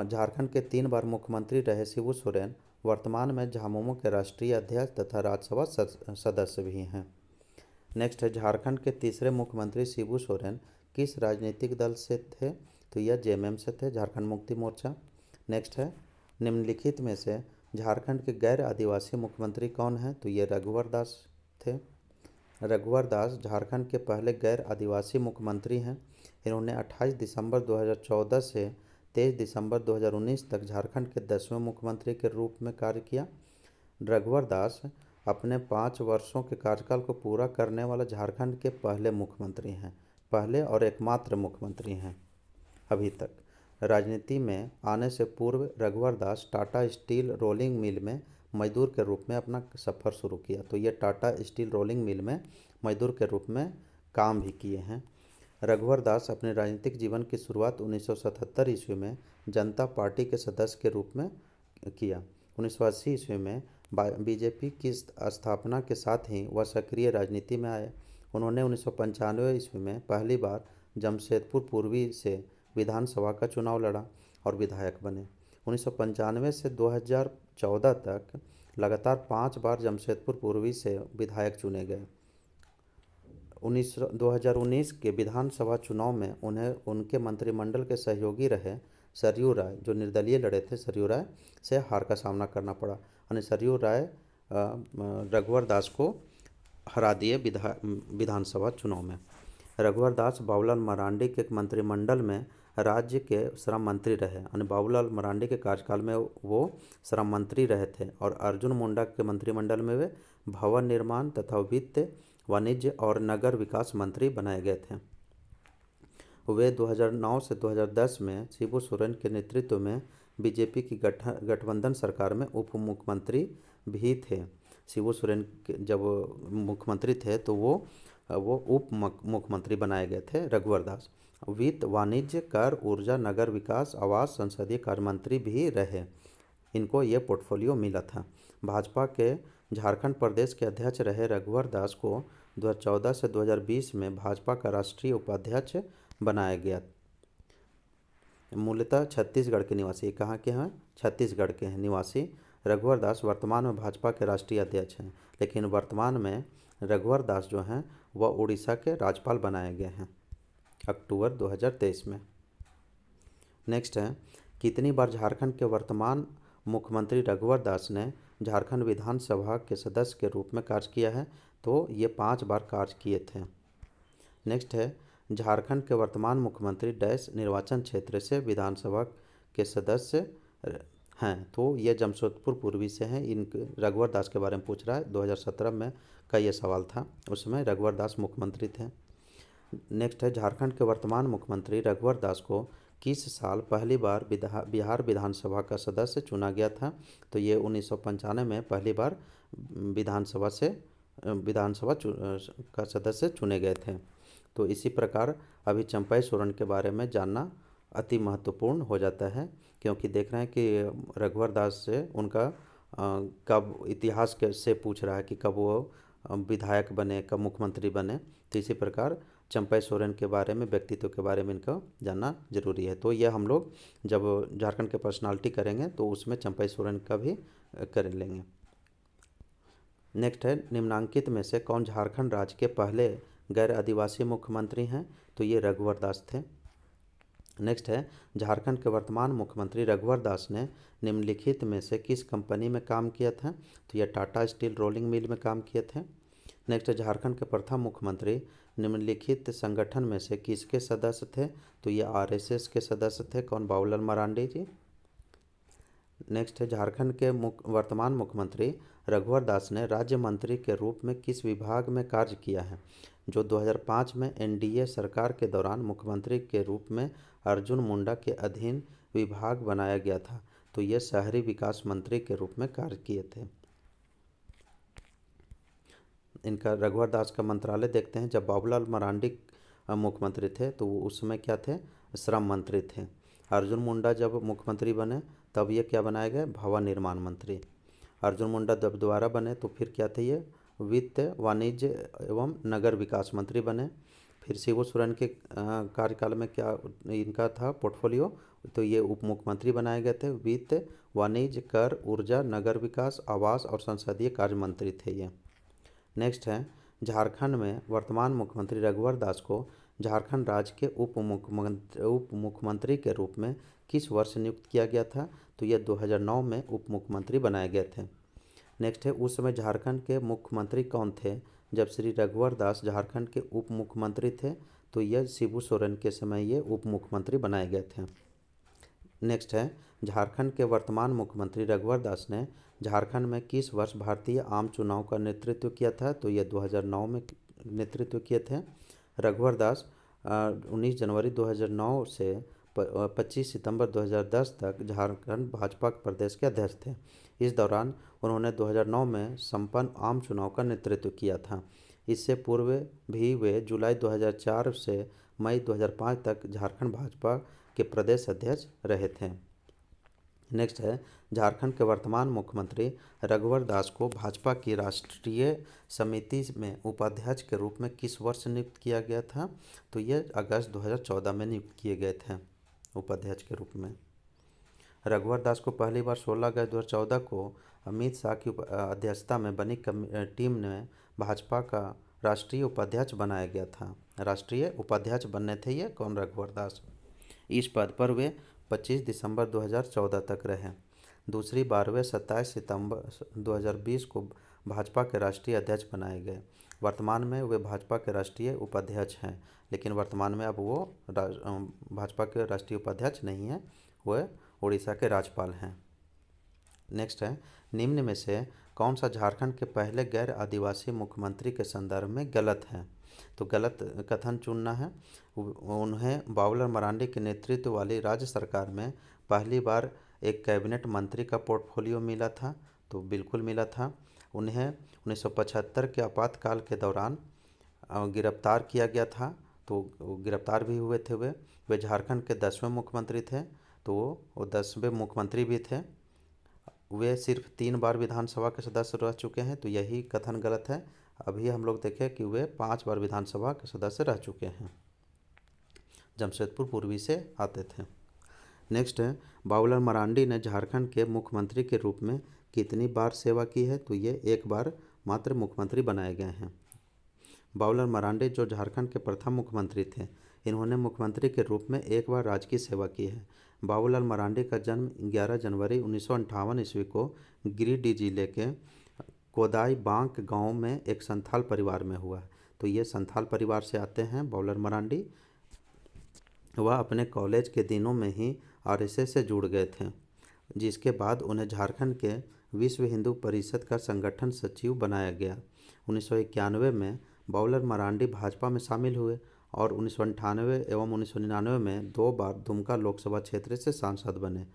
झारखंड के 3 बार मुख्यमंत्री रहे शिबू सोरेन वर्तमान में झामुमो के राष्ट्रीय अध्यक्ष तथा राज्यसभा सदस्य भी हैं। नेक्स्ट है, झारखंड के तीसरे मुख्यमंत्री शिबू सोरेन किस राजनीतिक दल से थे? तो यह जेएमएम से थे, झारखंड मुक्ति मोर्चा। नेक्स्ट है, निम्नलिखित में से झारखंड के गैर आदिवासी मुख्यमंत्री कौन हैं? तो ये रघुवर दास थे। रघुवर दास झारखंड के पहले गैर आदिवासी मुख्यमंत्री हैं। इन्होंने 28 दिसंबर 2014 से 23 दिसंबर 2019 तक झारखंड के 10वें मुख्यमंत्री के रूप में कार्य किया। रघुवर दास अपने 5 वर्षों के कार्यकाल को पूरा करने वाला झारखंड के पहले मुख्यमंत्री हैं, पहले और एकमात्र मुख्यमंत्री हैं। अभी तक। राजनीति में आने से पूर्व रघुवर दास टाटा स्टील रोलिंग मिल में मजदूर के रूप में अपना सफ़र शुरू किया। तो ये टाटा स्टील रोलिंग मिल में मजदूर के रूप में काम भी किए हैं। रघुवर दास अपने राजनीतिक जीवन की शुरुआत 1977 ईस्वी में जनता पार्टी के सदस्य के रूप में किया। 1980 ईस्वी में बीजेपी की स्थापना के साथ ही वह सक्रिय राजनीति में आए। उन्होंने 1995 ईस्वी में पहली बार जमशेदपुर पूर्वी से विधानसभा का चुनाव लड़ा और विधायक बने। 1995 से 2014 तक लगातार 5 बार जमशेदपुर पूर्वी से विधायक चुने गए। 2019 के विधानसभा चुनाव में उन्हें उनके मंत्रिमंडल के सहयोगी रहे सरयू राय, जो निर्दलीय लड़े थे, सरयू राय से हार का सामना करना पड़ा। यानी सरयू राय रघुवर दास को हरा दिए विधानसभा चुनाव में। रघुवर दास बाबूलाल मरांडी के मंत्रिमंडल में राज्य के श्रम मंत्री रहे। यानी बाबूलाल मरांडी के कार्यकाल में वो श्रम मंत्री रहे थे और अर्जुन मुंडा के मंत्रिमंडल में वे भवन निर्माण तथा वित्त, वाणिज्य और नगर विकास मंत्री बनाए गए थे। वे 2009 से 2010 में शिबू सोरेन के नेतृत्व में बीजेपी की गठबंधन सरकार में उप मुख्यमंत्री भी थे। शिबू सोरेन जब मुख्यमंत्री थे तो वो उप मुख्यमंत्री बनाए गए थे रघुवर दास। वित्त, वाणिज्य, कर, ऊर्जा, नगर विकास, आवास, संसदीय कार्य मंत्री भी रहे। इनको ये पोर्टफोलियो मिला था। भाजपा के झारखंड प्रदेश के अध्यक्ष रहे रघुवर दास को 2014 से 2020 में भाजपा का राष्ट्रीय उपाध्यक्ष बनाया गया। मूलतः छत्तीसगढ़ के निवासी, कहाँ के हैं? छत्तीसगढ़ के हैं निवासी रघुवर दास वर्तमान में भाजपा के राष्ट्रीय अध्यक्ष हैं। लेकिन वर्तमान में रघुवर दास जो हैं वह उड़ीसा के राज्यपाल बनाए गए हैं अक्टूबर 2023 में। नेक्स्ट है, कितनी बार झारखंड के वर्तमान मुख्यमंत्री रघुवर दास ने झारखंड विधानसभा के सदस्य के रूप में कार्य किया है? तो ये 5 बार कार्य किए थे। नेक्स्ट है, झारखंड के वर्तमान मुख्यमंत्री डैश निर्वाचन क्षेत्र से विधानसभा के सदस्य हैं? तो ये जमशेदपुर पूर्वी से हैं। इन रघुवर दास के बारे में पूछ रहा है। 2017 में का ये सवाल था, उसमें रघुवर दास मुख्यमंत्री थे। नेक्स्ट है, झारखंड के वर्तमान मुख्यमंत्री रघुवर दास को किस साल पहली बार बिहार विधानसभा का सदस्य चुना गया था? तो ये 1995 में पहली बार विधानसभा का सदस्य चुने गए थे। तो इसी प्रकार अभी चंपई सोरेन के बारे में जानना अति महत्वपूर्ण हो जाता है, क्योंकि देख रहे हैं कि रघुवर दास से उनका कब इतिहास से पूछ रहा है कि कब वो विधायक बने, कब मुख्यमंत्री बने। तो इसी प्रकार चंपई सोरेन के बारे में, व्यक्तित्व के बारे में इनको जानना जरूरी है। तो ये हम लोग जब झारखंड के पर्सनालिटी करेंगे तो उसमें चंपई सोरेन का भी कर लेंगे। नेक्स्ट है, निम्नांकित में से कौन झारखंड राज्य के पहले गैर आदिवासी मुख्यमंत्री हैं? तो ये रघुवर दास थे। नेक्स्ट है, झारखंड के वर्तमान मुख्यमंत्री रघुवर दास ने निम्नलिखित में से किस कंपनी में काम किया था? तो ये टाटा स्टील रोलिंग मिल में काम किए थे। नेक्स्ट है, झारखंड के प्रथम मुख्यमंत्री निम्नलिखित संगठन में से किसके सदस्य थे? तो ये आरएसएस के सदस्य थे। कौन? बाबूलाल मरांडी जी। नेक्स्ट है, झारखंड के वर्तमान मुख्यमंत्री रघुवर दास ने राज्य मंत्री के रूप में किस विभाग में कार्य किया है? जो 2005 में एनडीए सरकार के दौरान मुख्यमंत्री के रूप में अर्जुन मुंडा के अधीन विभाग बनाया गया था। तो ये शहरी विकास मंत्री के रूप में कार्य किए थे। इनका रघुवर दास का मंत्रालय देखते हैं। जब बाबूलाल मरांडी मुख्यमंत्री थे तो वो उस समय क्या थे? श्रम मंत्री थे। अर्जुन मुंडा जब मुख्यमंत्री बने तब ये क्या बनाए गए? भवन निर्माण मंत्री। अर्जुन मुंडा जब दोबारा बने तो फिर क्या थे? ये वित्त, वाणिज्य एवं नगर विकास मंत्री बने। फिर शिबू सोरेन के कार्यकाल में क्या इनका था पोर्टफोलियो? तो ये उप मुख्यमंत्री बनाए गए थे। वित्त, वाणिज्य, कर, ऊर्जा, नगर विकास, आवास और संसदीय कार्य मंत्री थे ये। नेक्स्ट है, झारखंड में वर्तमान मुख्यमंत्री रघुवर दास को झारखंड राज्य के उप मुख्यमंत्री के रूप में किस वर्ष नियुक्त किया गया था? तो यह 2009 में उप मुख्यमंत्री बनाए गए थे। नेक्स्ट है, उस समय झारखंड के मुख्यमंत्री कौन थे जब श्री रघुवर दास झारखंड के उप मुख्यमंत्री थे? तो यह शिबू सोरेन के समय ये उप मुख्यमंत्री बनाए गए थे। नेक्स्ट है, झारखंड के वर्तमान मुख्यमंत्री रघुवर दास ने झारखंड में किस वर्ष भारतीय आम चुनाव का नेतृत्व किया था? तो यह 2009 में नेतृत्व किए थे। रघुवर दास 19 जनवरी 2009 से 25 सितंबर 2010 तक झारखंड भाजपा के प्रदेश के अध्यक्ष थे। इस दौरान उन्होंने 2009 में संपन्न आम चुनाव का नेतृत्व किया था। इससे पूर्व भी वे जुलाई 2004 से मई 2005 तक झारखंड भाजपा के प्रदेश अध्यक्ष रहे थे। नेक्स्ट है, झारखंड के वर्तमान मुख्यमंत्री रघुवर दास को भाजपा की राष्ट्रीय समिति में उपाध्यक्ष के रूप में किस वर्ष नियुक्त किया गया था? तो ये अगस्त 2014 में नियुक्त किए गए थे उपाध्यक्ष के रूप में। रघुवर दास को पहली बार 16 अगस्त 2014 को अमित शाह की अध्यक्षता में बनी टीम ने भाजपा का राष्ट्रीय उपाध्यक्ष बनाया गया था। राष्ट्रीय उपाध्यक्ष बनने थे ये कौन? रघुवर दास। इस पद पर वे 25 दिसंबर 2014 तक रहे। दूसरी बार वे 27 सितंबर 2020 को भाजपा के राष्ट्रीय अध्यक्ष बनाए गए। वर्तमान में वे भाजपा के राष्ट्रीय उपाध्यक्ष हैं, लेकिन वर्तमान में अब वो भाजपा के राष्ट्रीय उपाध्यक्ष नहीं हैं, वह उड़ीसा के राज्यपाल हैं। नेक्स्ट है, निम्न में से कौन सा झारखंड के पहले गैर आदिवासी मुख्यमंत्री के संदर्भ में गलत है? तो गलत कथन चुनना है। उन्हें बाबूलाल मरांडी के नेतृत्व वाली राज्य सरकार में पहली बार एक कैबिनेट मंत्री का पोर्टफोलियो मिला था, तो बिल्कुल मिला था। उन्हें 1975 के आपातकाल के दौरान गिरफ्तार किया गया था, तो गिरफ्तार भी हुए थे। वे झारखंड के 10वें मुख्यमंत्री थे, तो वो 10वें मुख्यमंत्री भी थे। वे सिर्फ 3 बार विधानसभा के सदस्य रह चुके हैं, तो यही कथन गलत है। अभी हम लोग देखें कि वे 5 बार विधानसभा के सदस्य रह चुके हैं। जमशेदपुर पूर्वी से आते थे। नेक्स्ट है, बाबूलाल मरांडी ने झारखंड के मुख्यमंत्री के रूप में कितनी बार सेवा की है? तो ये 1 बार मात्र मुख्यमंत्री बनाए गए हैं। बाबूलाल मरांडी जो झारखंड के प्रथम मुख्यमंत्री थे, इन्होंने मुख्यमंत्री के रूप में 1 बार राजकीय सेवा की है। बाबूलाल मरांडी का जन्म 11 जनवरी 1958 ईस्वी को गिरिडीह जिले के कोदाई बांक गांव में एक संथाल परिवार में हुआ। तो ये संथाल परिवार से आते हैं बाबूलाल मरांडी। वह अपने कॉलेज के दिनों में ही आरएसएस से जुड़ गए थे, जिसके बाद उन्हें झारखंड के विश्व हिंदू परिषद का संगठन सचिव बनाया गया। 1991 में बाबूलाल मरांडी भाजपा में शामिल हुए और 1998 एवं 1999 में 2 बार दुमका लोकसभा क्षेत्र से सांसद बने।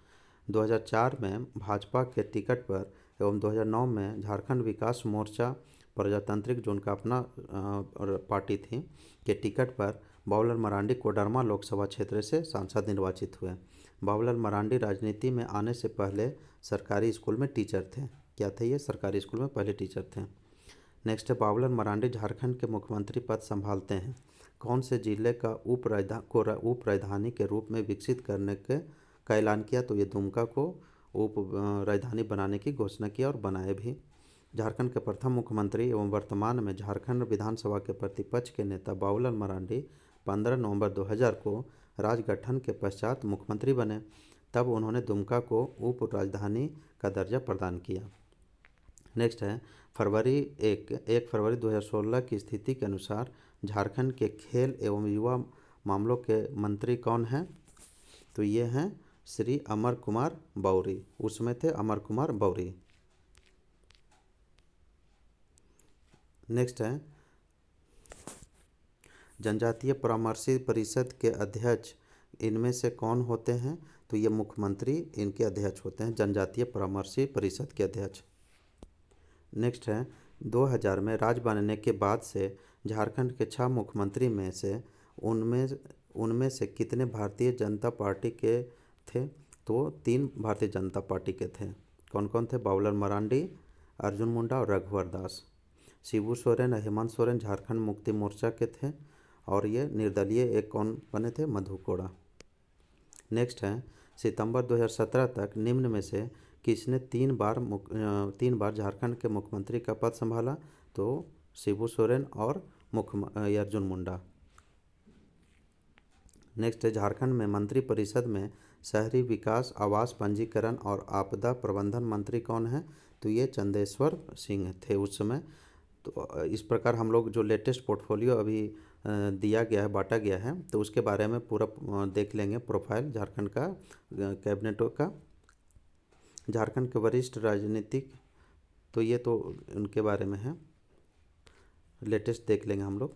2004 में भाजपा के टिकट पर एवं 2009 में झारखंड विकास मोर्चा प्रजातांत्रिक, जो उनका अपना पार्टी थी, के टिकट पर बाबूलाल मरांडी कोडरमा लोकसभा क्षेत्र से सांसद निर्वाचित हुए। बाबूलाल मरांडी राजनीति में आने से पहले सरकारी स्कूल में टीचर थे। क्या थे ये? सरकारी स्कूल में पहले टीचर थे। नेक्स्ट है, बाबूलाल मरांडी झारखंड के मुख्यमंत्री पद संभालते हैं कौन से जिले का उप राजधानी के रूप में विकसित करने का ऐलान किया? तो ये दुमका को उप राजधानी बनाने की घोषणा किया और बनाए भी। झारखंड के प्रथम मुख्यमंत्री एवं वर्तमान में झारखंड विधानसभा के प्रतिपक्ष के नेता बाबूलाल मरांडी 15 नवंबर 2000 को राजगठन के पश्चात मुख्यमंत्री बने। तब उन्होंने दुमका को उप राजधानी का दर्जा प्रदान किया। नेक्स्ट है, 1 फरवरी 2016 की स्थिति के अनुसार झारखंड के खेल एवं युवा मामलों के मंत्री कौन हैं? तो ये हैं श्री अमर कुमार बौरी। उसमें थे अमर कुमार बौरी। नेक्स्ट है, जनजातीय परामर्श परिषद के अध्यक्ष इनमें से कौन होते हैं? तो ये मुख्यमंत्री इनके अध्यक्ष होते हैं, जनजातीय परामर्श परिषद के अध्यक्ष। नेक्स्ट है, 2000 में राज्य बनने के बाद से झारखंड के 6 मुख्यमंत्री में से उनमें से कितने भारतीय जनता पार्टी के थे? तो 3 भारतीय जनता पार्टी के थे। कौन कौन थे? बाबूलाल मरांडी, अर्जुन मुंडा और रघुवर दास। शिबू सोरेन और हेमंत सोरेन झारखंड मुक्ति मोर्चा के थे और ये निर्दलीय एक कौन बने थे? मधु कोड़ा। नेक्स्ट है, सितंबर 2017 तक निम्न में से किसने 3 बार झारखंड के मुख्यमंत्री का पद संभाला? तो शिबू सोरेन और अर्जुन मुंडा। नेक्स्ट है, झारखंड में मंत्रिपरिषद में शहरी विकास, आवास पंजीकरण और आपदा प्रबंधन मंत्री कौन है? तो ये चंदेश्वर सिंह थे उस समय। तो इस प्रकार हम लोग जो लेटेस्ट पोर्टफोलियो अभी दिया गया है, बांटा गया है, तो उसके बारे में पूरा देख लेंगे प्रोफाइल झारखंड का कैबिनेटों का। झारखंड के वरिष्ठ राजनीतिक, तो ये तो उनके बारे में है, लेटेस्ट देख लेंगे हम लोग।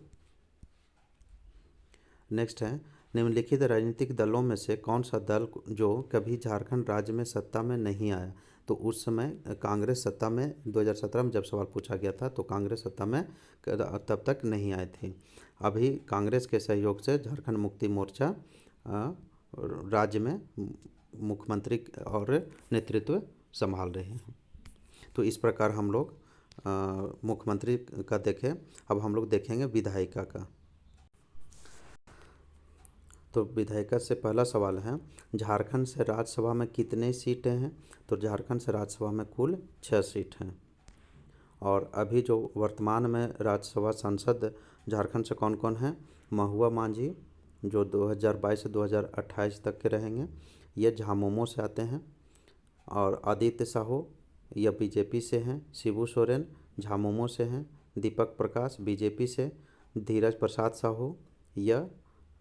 नेक्स्ट है, निम्नलिखित राजनीतिक दलों में से कौन सा दल जो कभी झारखंड राज्य में सत्ता में नहीं आया? तो उस समय कांग्रेस सत्ता में 2017 में जब सवाल पूछा गया था तो कांग्रेस सत्ता में तब तक नहीं आए थे। अभी कांग्रेस के सहयोग से झारखंड मुक्ति मोर्चा राज्य में मुख्यमंत्री और नेतृत्व संभाल रहे हैं। तो इस प्रकार हम लोग मुख्यमंत्री का देखें। अब हम लोग देखेंगे विधायिका का। तो विधायिका से पहला सवाल है, झारखंड से राज्यसभा में कितने सीटें हैं? तो झारखंड से राज्यसभा में कुल 6 सीट हैं। और अभी जो वर्तमान में राज्यसभा सांसद झारखंड से कौन कौन हैं? महुआ मांझी जो 2022 से 2028 तक के रहेंगे, ये झामुमो से आते हैं। और आदित्य साहू यह बीजेपी से हैं। शिबू सोरेन झामुमो से हैं। दीपक प्रकाश बीजेपी से। धीरज प्रसाद साहू यह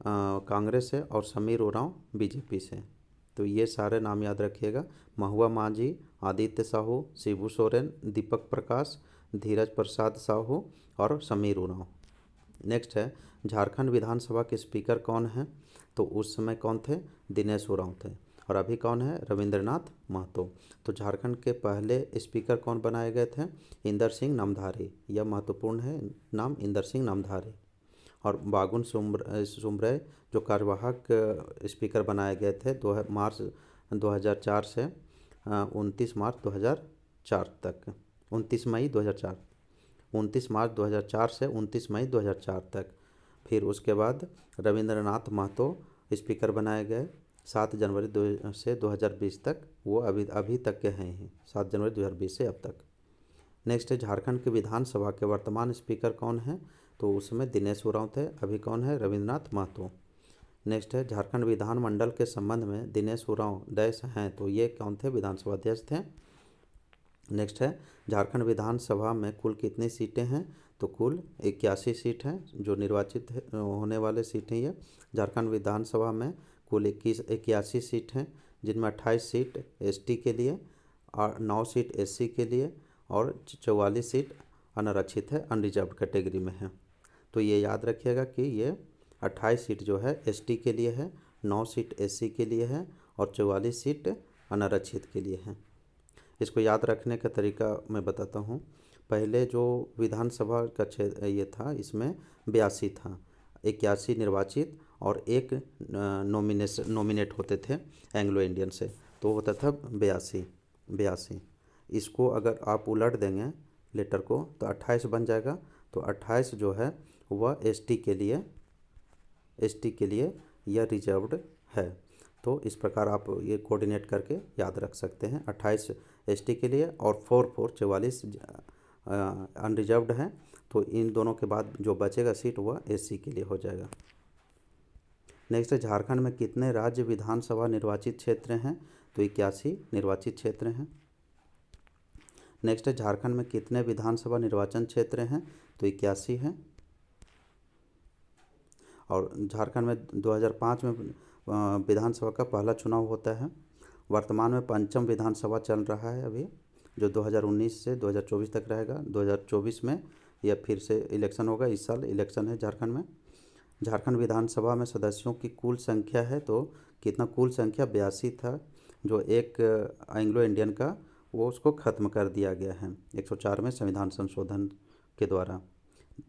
कांग्रेस से। और समीर उरांव बीजेपी से। तो ये सारे नाम याद रखिएगा, महुआ मांझी, आदित्य साहू, शिबू सोरेन, दीपक प्रकाश, धीरज प्रसाद साहू और समीर उरांव। नेक्स्ट है, झारखंड विधानसभा के स्पीकर कौन हैं? तो उस समय कौन थे? दिनेश उरांव थे। और अभी कौन है? रविंद्रनाथ महतो। तो झारखंड के पहले स्पीकर कौन बनाए गए थे? इंदर सिंह नामधारी। यह महत्वपूर्ण है नाम, इंदर सिंह नामधारी। और बागुन सुमरय जो कार्यवाहक स्पीकर बनाए गए थे मार्च 2004 से 29 मार्च 2004 तक। 29 मई 2004, 29 मार्च 2004 से 29 मई 2004 तक। फिर उसके बाद रविंद्रनाथ महतो स्पीकर बनाए गए 7 जनवरी से 2020 तक। वो अभी तक के हैं ही, 7 जनवरी 2020 से अब तक। नेक्स्ट है, झारखंड के विधानसभा के वर्तमान स्पीकर कौन हैं? तो उसमें दिनेश उरांव थे। अभी कौन है? रविंद्रनाथ महतो। नेक्स्ट है, झारखंड विधानमंडल के संबंध में दिनेश उरांव डैश हैं, तो ये कौन थे? विधानसभा अध्यक्ष थे। नेक्स्ट है, झारखंड विधानसभा में कुल कितनी सीटें हैं? तो कुल 81 सीट हैं जो निर्वाचित होने वाले सीट हैं। ये झारखंड विधानसभा में कुल 81 सीट हैं, जिनमें 28 सीट एसटी के लिए और 9 सीट एससी के लिए और 44 सीट अनारक्षित है, अनरिजर्व कैटेगरी में है। तो ये याद रखिएगा कि ये 28 सीट जो है एसटी के लिए है, 9 सीट एससी के लिए है और 44 सीट अनारक्षित के लिए है। इसको याद रखने का तरीका मैं बताता हूँ। पहले जो विधानसभा का क्षेत्र ये था, इसमें 82 था, 81 निर्वाचित और एक नॉमिनेट होते थे एंग्लो इंडियन से, तो होता था 82। इसको अगर आप उलट देंगे लेटर को तो 28 बन जाएगा। तो 28 जो है वह एसटी के लिए यह रिजर्व्ड है। तो इस प्रकार आप ये कोऑर्डिनेट करके याद रख सकते हैं। 28 एसटी के लिए और 44 अनरिजर्व्ड हैं। तो इन दोनों के बाद जो बचेगा सीट वह एससी के लिए हो जाएगा। नेक्स्ट है, झारखंड में कितने राज्य विधानसभा निर्वाचित क्षेत्र हैं? तो 81 निर्वाचित क्षेत्र हैं। नेक्स्ट है, झारखंड में कितने विधानसभा निर्वाचन क्षेत्र हैं? तो 81 हैं। और झारखंड में 2005 में विधानसभा का पहला चुनाव होता है। वर्तमान में 5वीं विधानसभा चल रहा है अभी, जो 2019 से 2024 तक रहेगा। 2024 में यह फिर से इलेक्शन होगा। इस साल इलेक्शन है झारखंड में। झारखंड विधानसभा में सदस्यों की कुल संख्या है, तो कितना? कुल संख्या 82 था। जो एक एंग्लो इंडियन का वो उसको ख़त्म कर दिया गया है 104 में संविधान संशोधन के द्वारा।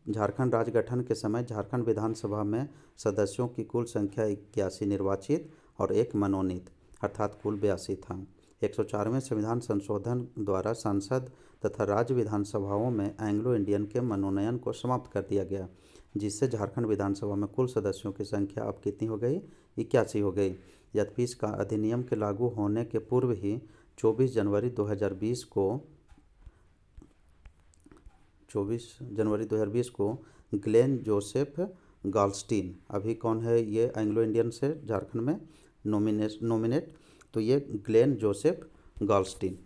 झारखंड राज्य गठन के समय झारखंड विधानसभा में सदस्यों की कुल संख्या 81 निर्वाचित और एक मनोनीत, अर्थात कुल 82 था। 104वें संविधान संशोधन द्वारा संसद तथा राज्य विधानसभाओं में एंग्लो इंडियन के मनोनयन को समाप्त कर दिया गया, जिससे झारखंड विधानसभा में कुल सदस्यों की संख्या अब कितनी हो गई? 81 हो गई। यद्यपि इसका अधिनियम के लागू होने के पूर्व ही 24 जनवरी 2020 को ग्लेन जोसेफ गाल्स्टीन, अभी कौन है ये एंग्लो इंडियन से झारखंड में नॉमिनेट, तो ये ग्लेन जोसेफ गाल्स्टीन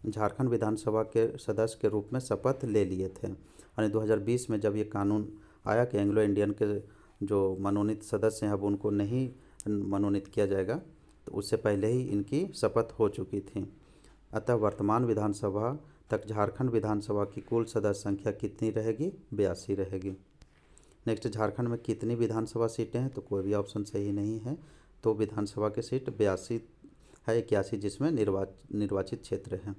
झारखंड विधानसभा के सदस्य के रूप में शपथ ले लिए थे। यानी 2020 में जब ये कानून आया कि एंग्लो इंडियन के जो मनोनीत सदस्य हैं अब उनको नहीं मनोनीत किया जाएगा, तो उससे पहले ही इनकी शपथ हो चुकी थी। अतः वर्तमान विधानसभा तक झारखंड विधानसभा की कुल सदस्य संख्या कितनी रहेगी? 82 रहेगी। नेक्स्ट, झारखंड में कितनी विधानसभा सीटें हैं? तो कोई भी ऑप्शन सही नहीं है। तो विधानसभा की सीट 82 है, 81 जिसमें निर्वाचित क्षेत्र हैं।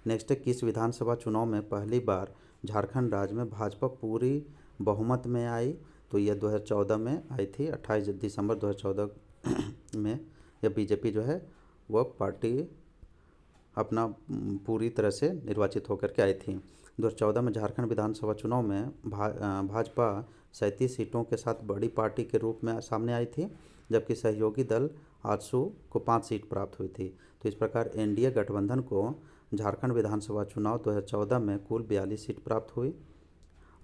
नेक्स्ट है, किस विधानसभा चुनाव में पहली बार झारखंड राज्य में भाजपा पूरी बहुमत में आई? तो यह 2014 में आई थी, 28 दिसंबर 2014 में यह बीजेपी जो है वह पार्टी अपना पूरी तरह से निर्वाचित होकर के आई थी। 2014 में झारखंड विधानसभा चुनाव में भाजपा 37 सीटों के साथ बड़ी पार्टी के रूप में सामने आई थी, जबकि सहयोगी दल आजसू को 5 सीट प्राप्त हुई थी। तो इस प्रकार एनडीए गठबंधन को झारखंड विधानसभा चुनाव 2014 में कुल 42 सीट प्राप्त हुई।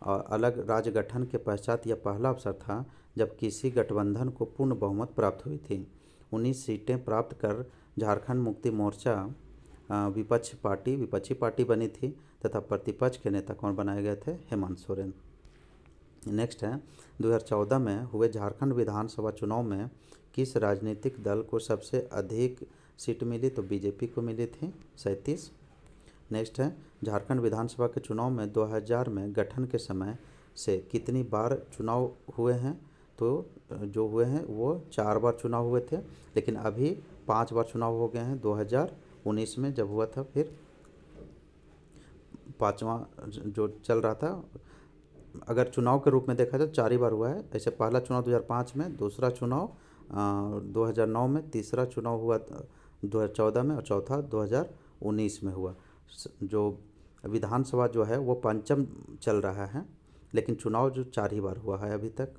और अलग राज्य गठन के पश्चात यह पहला अवसर था जब किसी गठबंधन को पूर्ण बहुमत प्राप्त हुई थी। 19 सीटें प्राप्त कर झारखंड मुक्ति मोर्चा विपक्षी पार्टी बनी थी तथा प्रतिपक्ष के नेता कौन बनाए गए थे? हेमंत सोरेन। नेक्स्ट है, 2014 में हुए झारखंड विधानसभा चुनाव में किस राजनीतिक दल को सबसे अधिक सीट मिली? तो बीजेपी को मिली थी 37। नेक्स्ट है, झारखंड विधानसभा के चुनाव में 2000 में गठन के समय से कितनी बार चुनाव हुए हैं? तो जो हुए हैं वो 4 बार चुनाव हुए थे, लेकिन अभी 5 बार चुनाव हो गए हैं। 2019 में जब हुआ था, फिर 5वां जो चल रहा था। अगर चुनाव के रूप में देखा जाए 4 ही बार हुआ है। ऐसे पहला चुनाव 2005 में, दूसरा चुनाव 2009 में, तीसरा चुनाव हुआ 2014 में और चौथा 2019 में हुआ। जो विधानसभा जो है वो पंचम चल रहा है, लेकिन चुनाव जो 4 ही बार हुआ है अभी तक।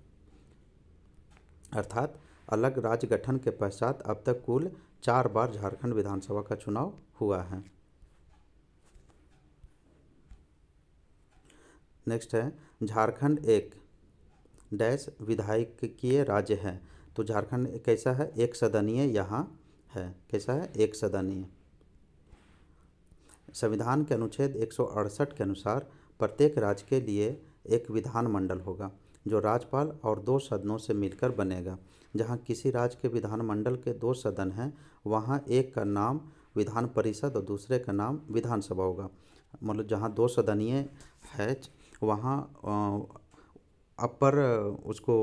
अर्थात अलग राज्य गठन के पश्चात अब तक कुल 4 बार झारखंड विधानसभा का चुनाव हुआ है। नेक्स्ट है, झारखंड एक डैश विधायकीय राज्य है। तो झारखंड कैसा है? एक सदनीय यहाँ है। कैसा है? एक सदनीय। संविधान के अनुच्छेद 168 के अनुसार प्रत्येक राज्य के लिए एक विधानमंडल होगा जो राज्यपाल और 2 सदनों से मिलकर बनेगा। जहाँ किसी राज्य के विधानमंडल के 2 सदन हैं, वहाँ एक का नाम विधान परिषद और दूसरे का नाम विधानसभा होगा। मतलब जहाँ 2 सदनीय है वहाँ अपर उसको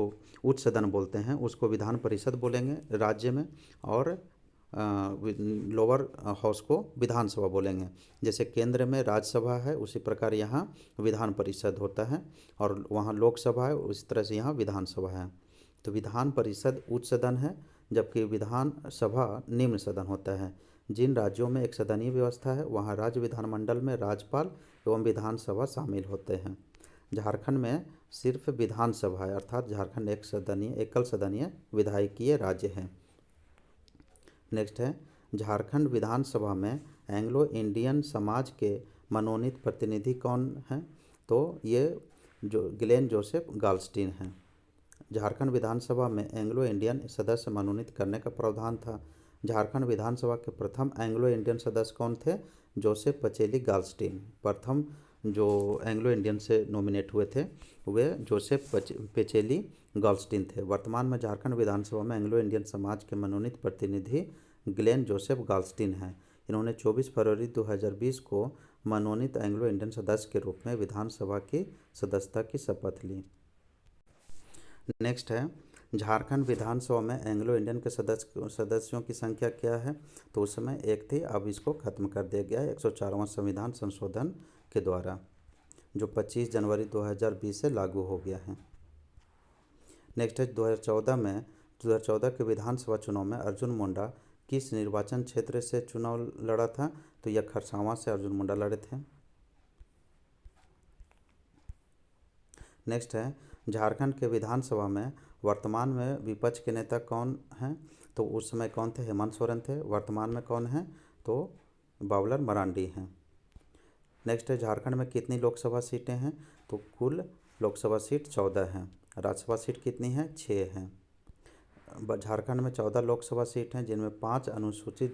उच्च सदन बोलते हैं, उसको विधान परिषद बोलेंगे राज्य में, और लोअर हाउस को विधानसभा बोलेंगे। जैसे केंद्र में राज्यसभा है, उसी प्रकार यहाँ विधान परिषद होता है, और वहाँ लोकसभा है, उसी तरह से यहाँ विधानसभा है। तो विधान परिषद उच्च सदन है, जबकि विधानसभा निम्न सदन होता है। जिन राज्यों में एक सदनीय व्यवस्था है वहाँ राज्य विधानमंडल में राज्यपाल एवं विधानसभा शामिल होते हैं। झारखंड में सिर्फ विधानसभा है, अर्थात झारखंड एकल सदनीय विधायकीय राज्य है। नेक्स्ट है, झारखंड विधानसभा में एंग्लो इंडियन समाज के मनोनीत प्रतिनिधि कौन हैं? तो ये जो ग्लेन जोसेफ गाल्स्टीन हैं। झारखंड विधानसभा में एंग्लो इंडियन सदस्य मनोनीत करने का प्रावधान था। झारखंड विधानसभा के प्रथम एंग्लो इंडियन सदस्य कौन थे? जोसेफ पचेली गाल्स्टीन। प्रथम जो एंग्लो इंडियन से नॉमिनेट हुए थे वे जोसेफ पेचेली गाल्स्टीन थे। वर्तमान में झारखंड विधानसभा में एंग्लो इंडियन समाज के मनोनीत प्रतिनिधि ग्लेन जोसेफ गाल्स्टीन हैं। इन्होंने 24 फरवरी 2020 को मनोनीत एंग्लो इंडियन सदस्य के रूप में विधानसभा की सदस्यता की शपथ ली। नेक्स्ट है, झारखंड विधानसभा में एंग्लो इंडियन के सदस्यों की संख्या क्या है? तो उस समय 1 थी, अब इसको खत्म कर दिया गया है 104वां संविधान संशोधन के द्वारा, जो 25 जनवरी 2020 से लागू हो गया है। नेक्स्ट है, 2014 के विधानसभा चुनाव में अर्जुन मुंडा किस निर्वाचन क्षेत्र से चुनाव लड़ा था? तो यह खरसावां से अर्जुन मुंडा लड़े थे। नेक्स्ट है, झारखंड के विधानसभा में वर्तमान में विपक्ष के नेता कौन हैं? तो उस समय कौन थे? हेमंत सोरेन थे। वर्तमान में कौन हैं? तो बाबुलाल मरांडी हैं। नेक्स्ट है, झारखंड में कितनी लोकसभा सीटें हैं? तो कुल लोकसभा सीट 14 हैं। राज्यसभा सीट कितनी है? 6 हैं। झारखंड में 14 लोकसभा सीट हैं, जिनमें 5 अनुसूचित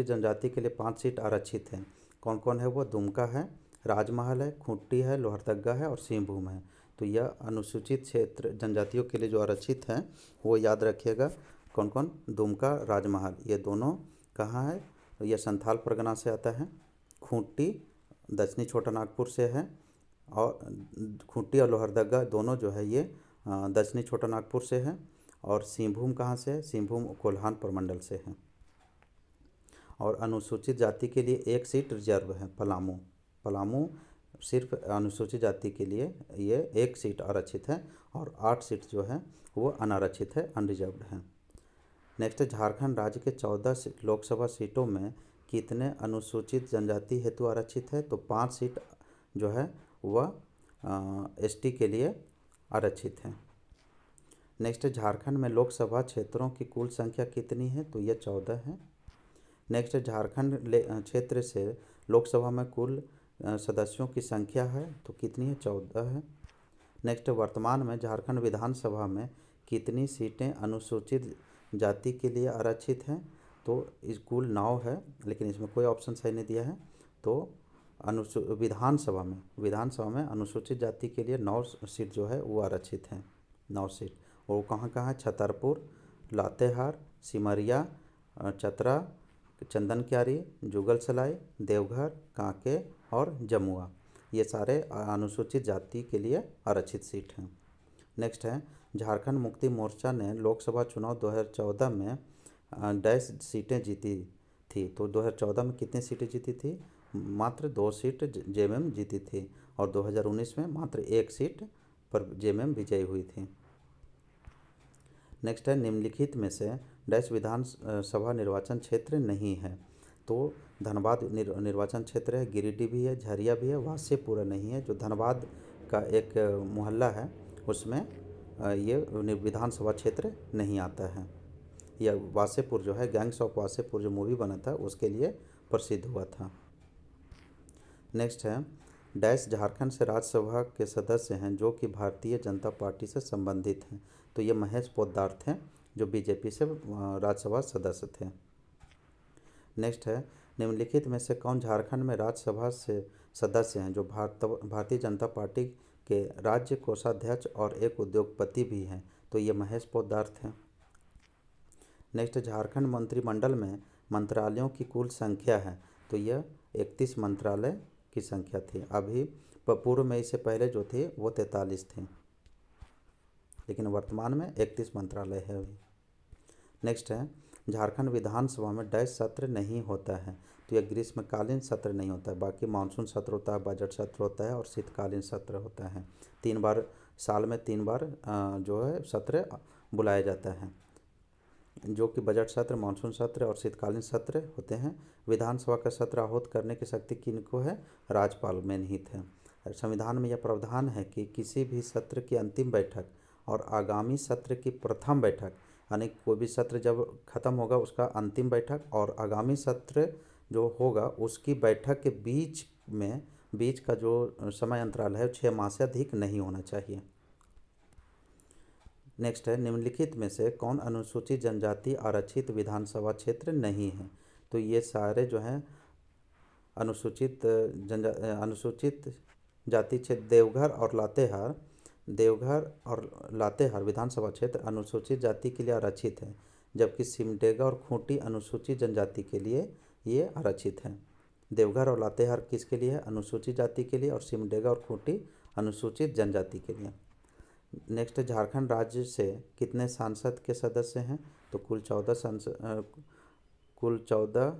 जनजाति के लिए 5 सीट आरक्षित हैं। कौन कौन है वो? दुमका है, राजमहल है, खूंटी है, लोहरदगा है और सिंहभूम है। तो यह अनुसूचित क्षेत्र जनजातियों के लिए जो आरक्षित हैं वो याद रखिएगा। कौन कौन? दुमका, राजमहल, ये दोनों कहाँ है? यह संथाल परगना से आता है। खूंटी दक्षिणी छोटा नागपुर से है, और खूंटी और लोहरदगा दोनों जो है ये दक्षिणी छोटा नागपुर से है। और सिंहभूम कहाँ से है? सिंहभूम कोल्हान प्रमंडल से है। और अनुसूचित जाति के लिए एक सीट रिजर्व है, पलामू। पलामू सिर्फ अनुसूचित जाति के लिए ये एक सीट आरक्षित है और 8 सीट जो है वो अनारक्षित है, अनरिजर्व्ड है। नेक्स्ट है झारखंड राज्य के 14 लोकसभा सीटों में कितने अनुसूचित जनजाति हेतु आरक्षित है? तो 5 सीट जो है वह एसटी के लिए आरक्षित है। नेक्स्ट है झारखंड में लोकसभा क्षेत्रों की कुल संख्या कितनी है? तो यह 14 है। नेक्स्ट है झारखंड क्षेत्र से लोकसभा में कुल सदस्यों की संख्या है तो कितनी है? 14 है। नेक्स्ट वर्तमान में झारखंड विधानसभा में कितनी सीटें अनुसूचित जाति के लिए आरक्षित हैं? तो इस कुल 9 है, लेकिन इसमें कोई ऑप्शन सही नहीं दिया है। तो विधानसभा में अनुसूचित जाति के लिए 9 सीट जो है वो आरक्षित हैं, 9 सीट। वो कहाँ कहाँ है? छतरपुर, लातेहार, सिमरिया, चतरा, चंदनक्यारी, जुगलसलाई, देवघर, कांके और जमुआ, ये सारे अनुसूचित जाति के लिए आरक्षित सीट हैं। नेक्स्ट है झारखंड मुक्ति मोर्चा ने लोकसभा चुनाव 2014 में डैश सीटें जीती थी। तो 2014 में कितनी सीटें जीती थी? मात्र 2 सीट जेएमएम जीती थी और 2019 में मात्र 1 सीट पर जेएमएम विजयी हुई थी। नेक्स्ट है निम्नलिखित में से डैश विधानसभा निर्वाचन क्षेत्र नहीं है। तो धनबाद निर्वाचन क्षेत्र है, गिरिडीह भी है, झरिया भी है, वासेपुर नहीं है। जो धनबाद का एक मोहल्ला है उसमें ये विधानसभा क्षेत्र नहीं आता है। यह वासेपुर जो है, गैंग्स ऑफ वासेपुर जो मूवी बना था उसके लिए प्रसिद्ध हुआ था। नेक्स्ट है डैश झारखंड से राज्यसभा के सदस्य हैं जो कि भारतीय जनता पार्टी से संबंधित हैं। तो ये महेश पोद्दार थे जो बीजेपी से राज्यसभा सदस्य थे। नेक्स्ट है निम्नलिखित में से कौन झारखंड में राज्यसभा से सदस्य हैं जो भारतीय जनता पार्टी के राज्य कोषाध्यक्ष और एक उद्योगपति भी हैं? तो ये महेश पोद्दार थे। नेक्स्ट झारखंड मंत्रिमंडल में मंत्रालयों की कुल संख्या है। तो यह 31 मंत्रालय की संख्या थी। अभी पूर्व में इससे पहले जो थे वो 43 थे, लेकिन वर्तमान में 31 मंत्रालय है अभी। नेक्स्ट है झारखंड विधानसभा में डैश सत्र नहीं होता है। तो यह ग्रीष्मकालीन सत्र नहीं होता है, बाकी मानसून सत्र होता है, बजट सत्र होता है और शीतकालीन सत्र होता है। 3 बार साल में 3 बार जो है सत्र बुलाया जाता है, जो कि बजट सत्र, मानसून सत्र और शीतकालीन सत्र होते हैं। विधानसभा का सत्र आहूत करने की शक्ति किनको है? राज्यपाल में निहित है। संविधान में यह प्रावधान है कि किसी भी सत्र की अंतिम बैठक और आगामी सत्र की प्रथम बैठक, यानी कोई भी सत्र जब खत्म होगा उसका अंतिम बैठक और आगामी सत्र जो होगा उसकी बैठक के बीच का जो समय अंतराल है 6 माह से अधिक नहीं होना चाहिए। नेक्स्ट है निम्नलिखित में से कौन अनुसूचित जनजाति आरक्षित विधानसभा क्षेत्र नहीं है? तो ये सारे जो हैं अनुसूचित जाति क्षेत्र देवघर और लातेहार विधानसभा क्षेत्र अनुसूचित जाति के लिए आरक्षित है, जबकि सिमडेगा और खूंटी अनुसूचित जनजाति के लिए ये आरक्षित है। देवघर और लातेहार किसके लिए है? अनुसूचित जाति के लिए, और सिमडेगा और खूंटी अनुसूचित जनजाति के लिए। नेक्स्ट झारखंड राज्य से कितने सांसद के सदस्य हैं? तो कुल 14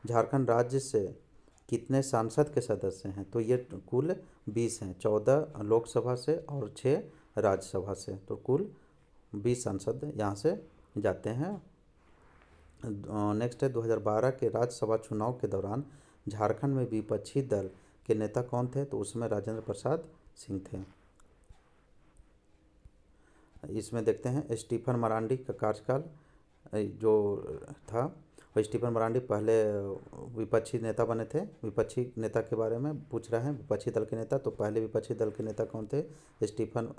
झारखंड राज्य से कितने सांसद के सदस्य हैं? तो ये कुल 20 हैं, 14 लोकसभा से और 6 राज्यसभा से, तो कुल 20 सांसद यहाँ से जाते हैं। नेक्स्ट है 2012 के राज्यसभा चुनाव के दौरान झारखंड में विपक्षी दल के नेता कौन थे? तो उसमें राजेंद्र प्रसाद सिंह थे। इसमें देखते हैं स्टीफन मरांडी का कार्यकाल जो था, स्टीफन मरांडी पहले विपक्षी नेता बने थे। विपक्षी नेता के बारे में पूछ रहे हैं, विपक्षी दल के नेता। तो पहले विपक्षी दल के नेता कौन थे? स्टीफन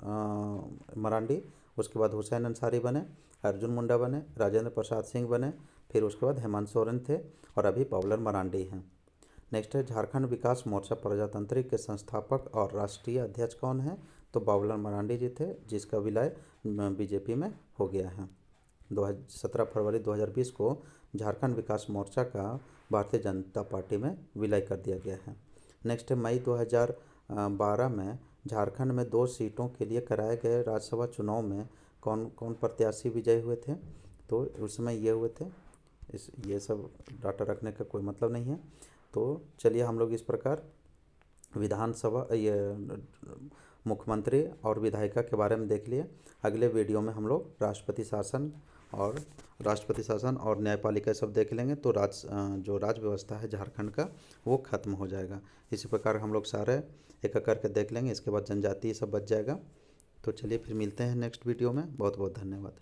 मरांडी। उसके बाद हुसैन अंसारी बने, अर्जुन मुंडा बने, राजेंद्र प्रसाद सिंह बने, फिर उसके बाद हेमंत सोरेन थे और अभी बाबुलाल मरांडी हैं। नेक्स्ट है झारखंड विकास मोर्चा प्रजातांत्रिक के संस्थापक और राष्ट्रीय अध्यक्ष कौन है? तो बाबुलाल मरांडी जी थे, जिसका विलय बीजेपी में हो गया है। 17 फरवरी 2020 को झारखंड विकास मोर्चा का भारतीय जनता पार्टी में विलय कर दिया गया है। नेक्स्ट है मई 2000 2012 में झारखंड में 2 सीटों के लिए कराए गए राज्यसभा चुनाव में कौन कौन प्रत्याशी विजयी हुए थे, तो उस समय ये हुए थे। ये सब डाटा रखने का कोई मतलब नहीं है। तो चलिए हम लोग इस प्रकार विधानसभा ये मुख्यमंत्री और विधायिका के बारे में देख लिए। अगले वीडियो में हम लोग राष्ट्रपति शासन और न्यायपालिका सब देख लेंगे, तो जो राज्य व्यवस्था है झारखंड का वो खत्म हो जाएगा। इसी प्रकार हम लोग सारे एक एक करके देख लेंगे, इसके बाद जनजाति सब बच जाएगा। तो चलिए फिर मिलते हैं नेक्स्ट वीडियो में। बहुत बहुत धन्यवाद।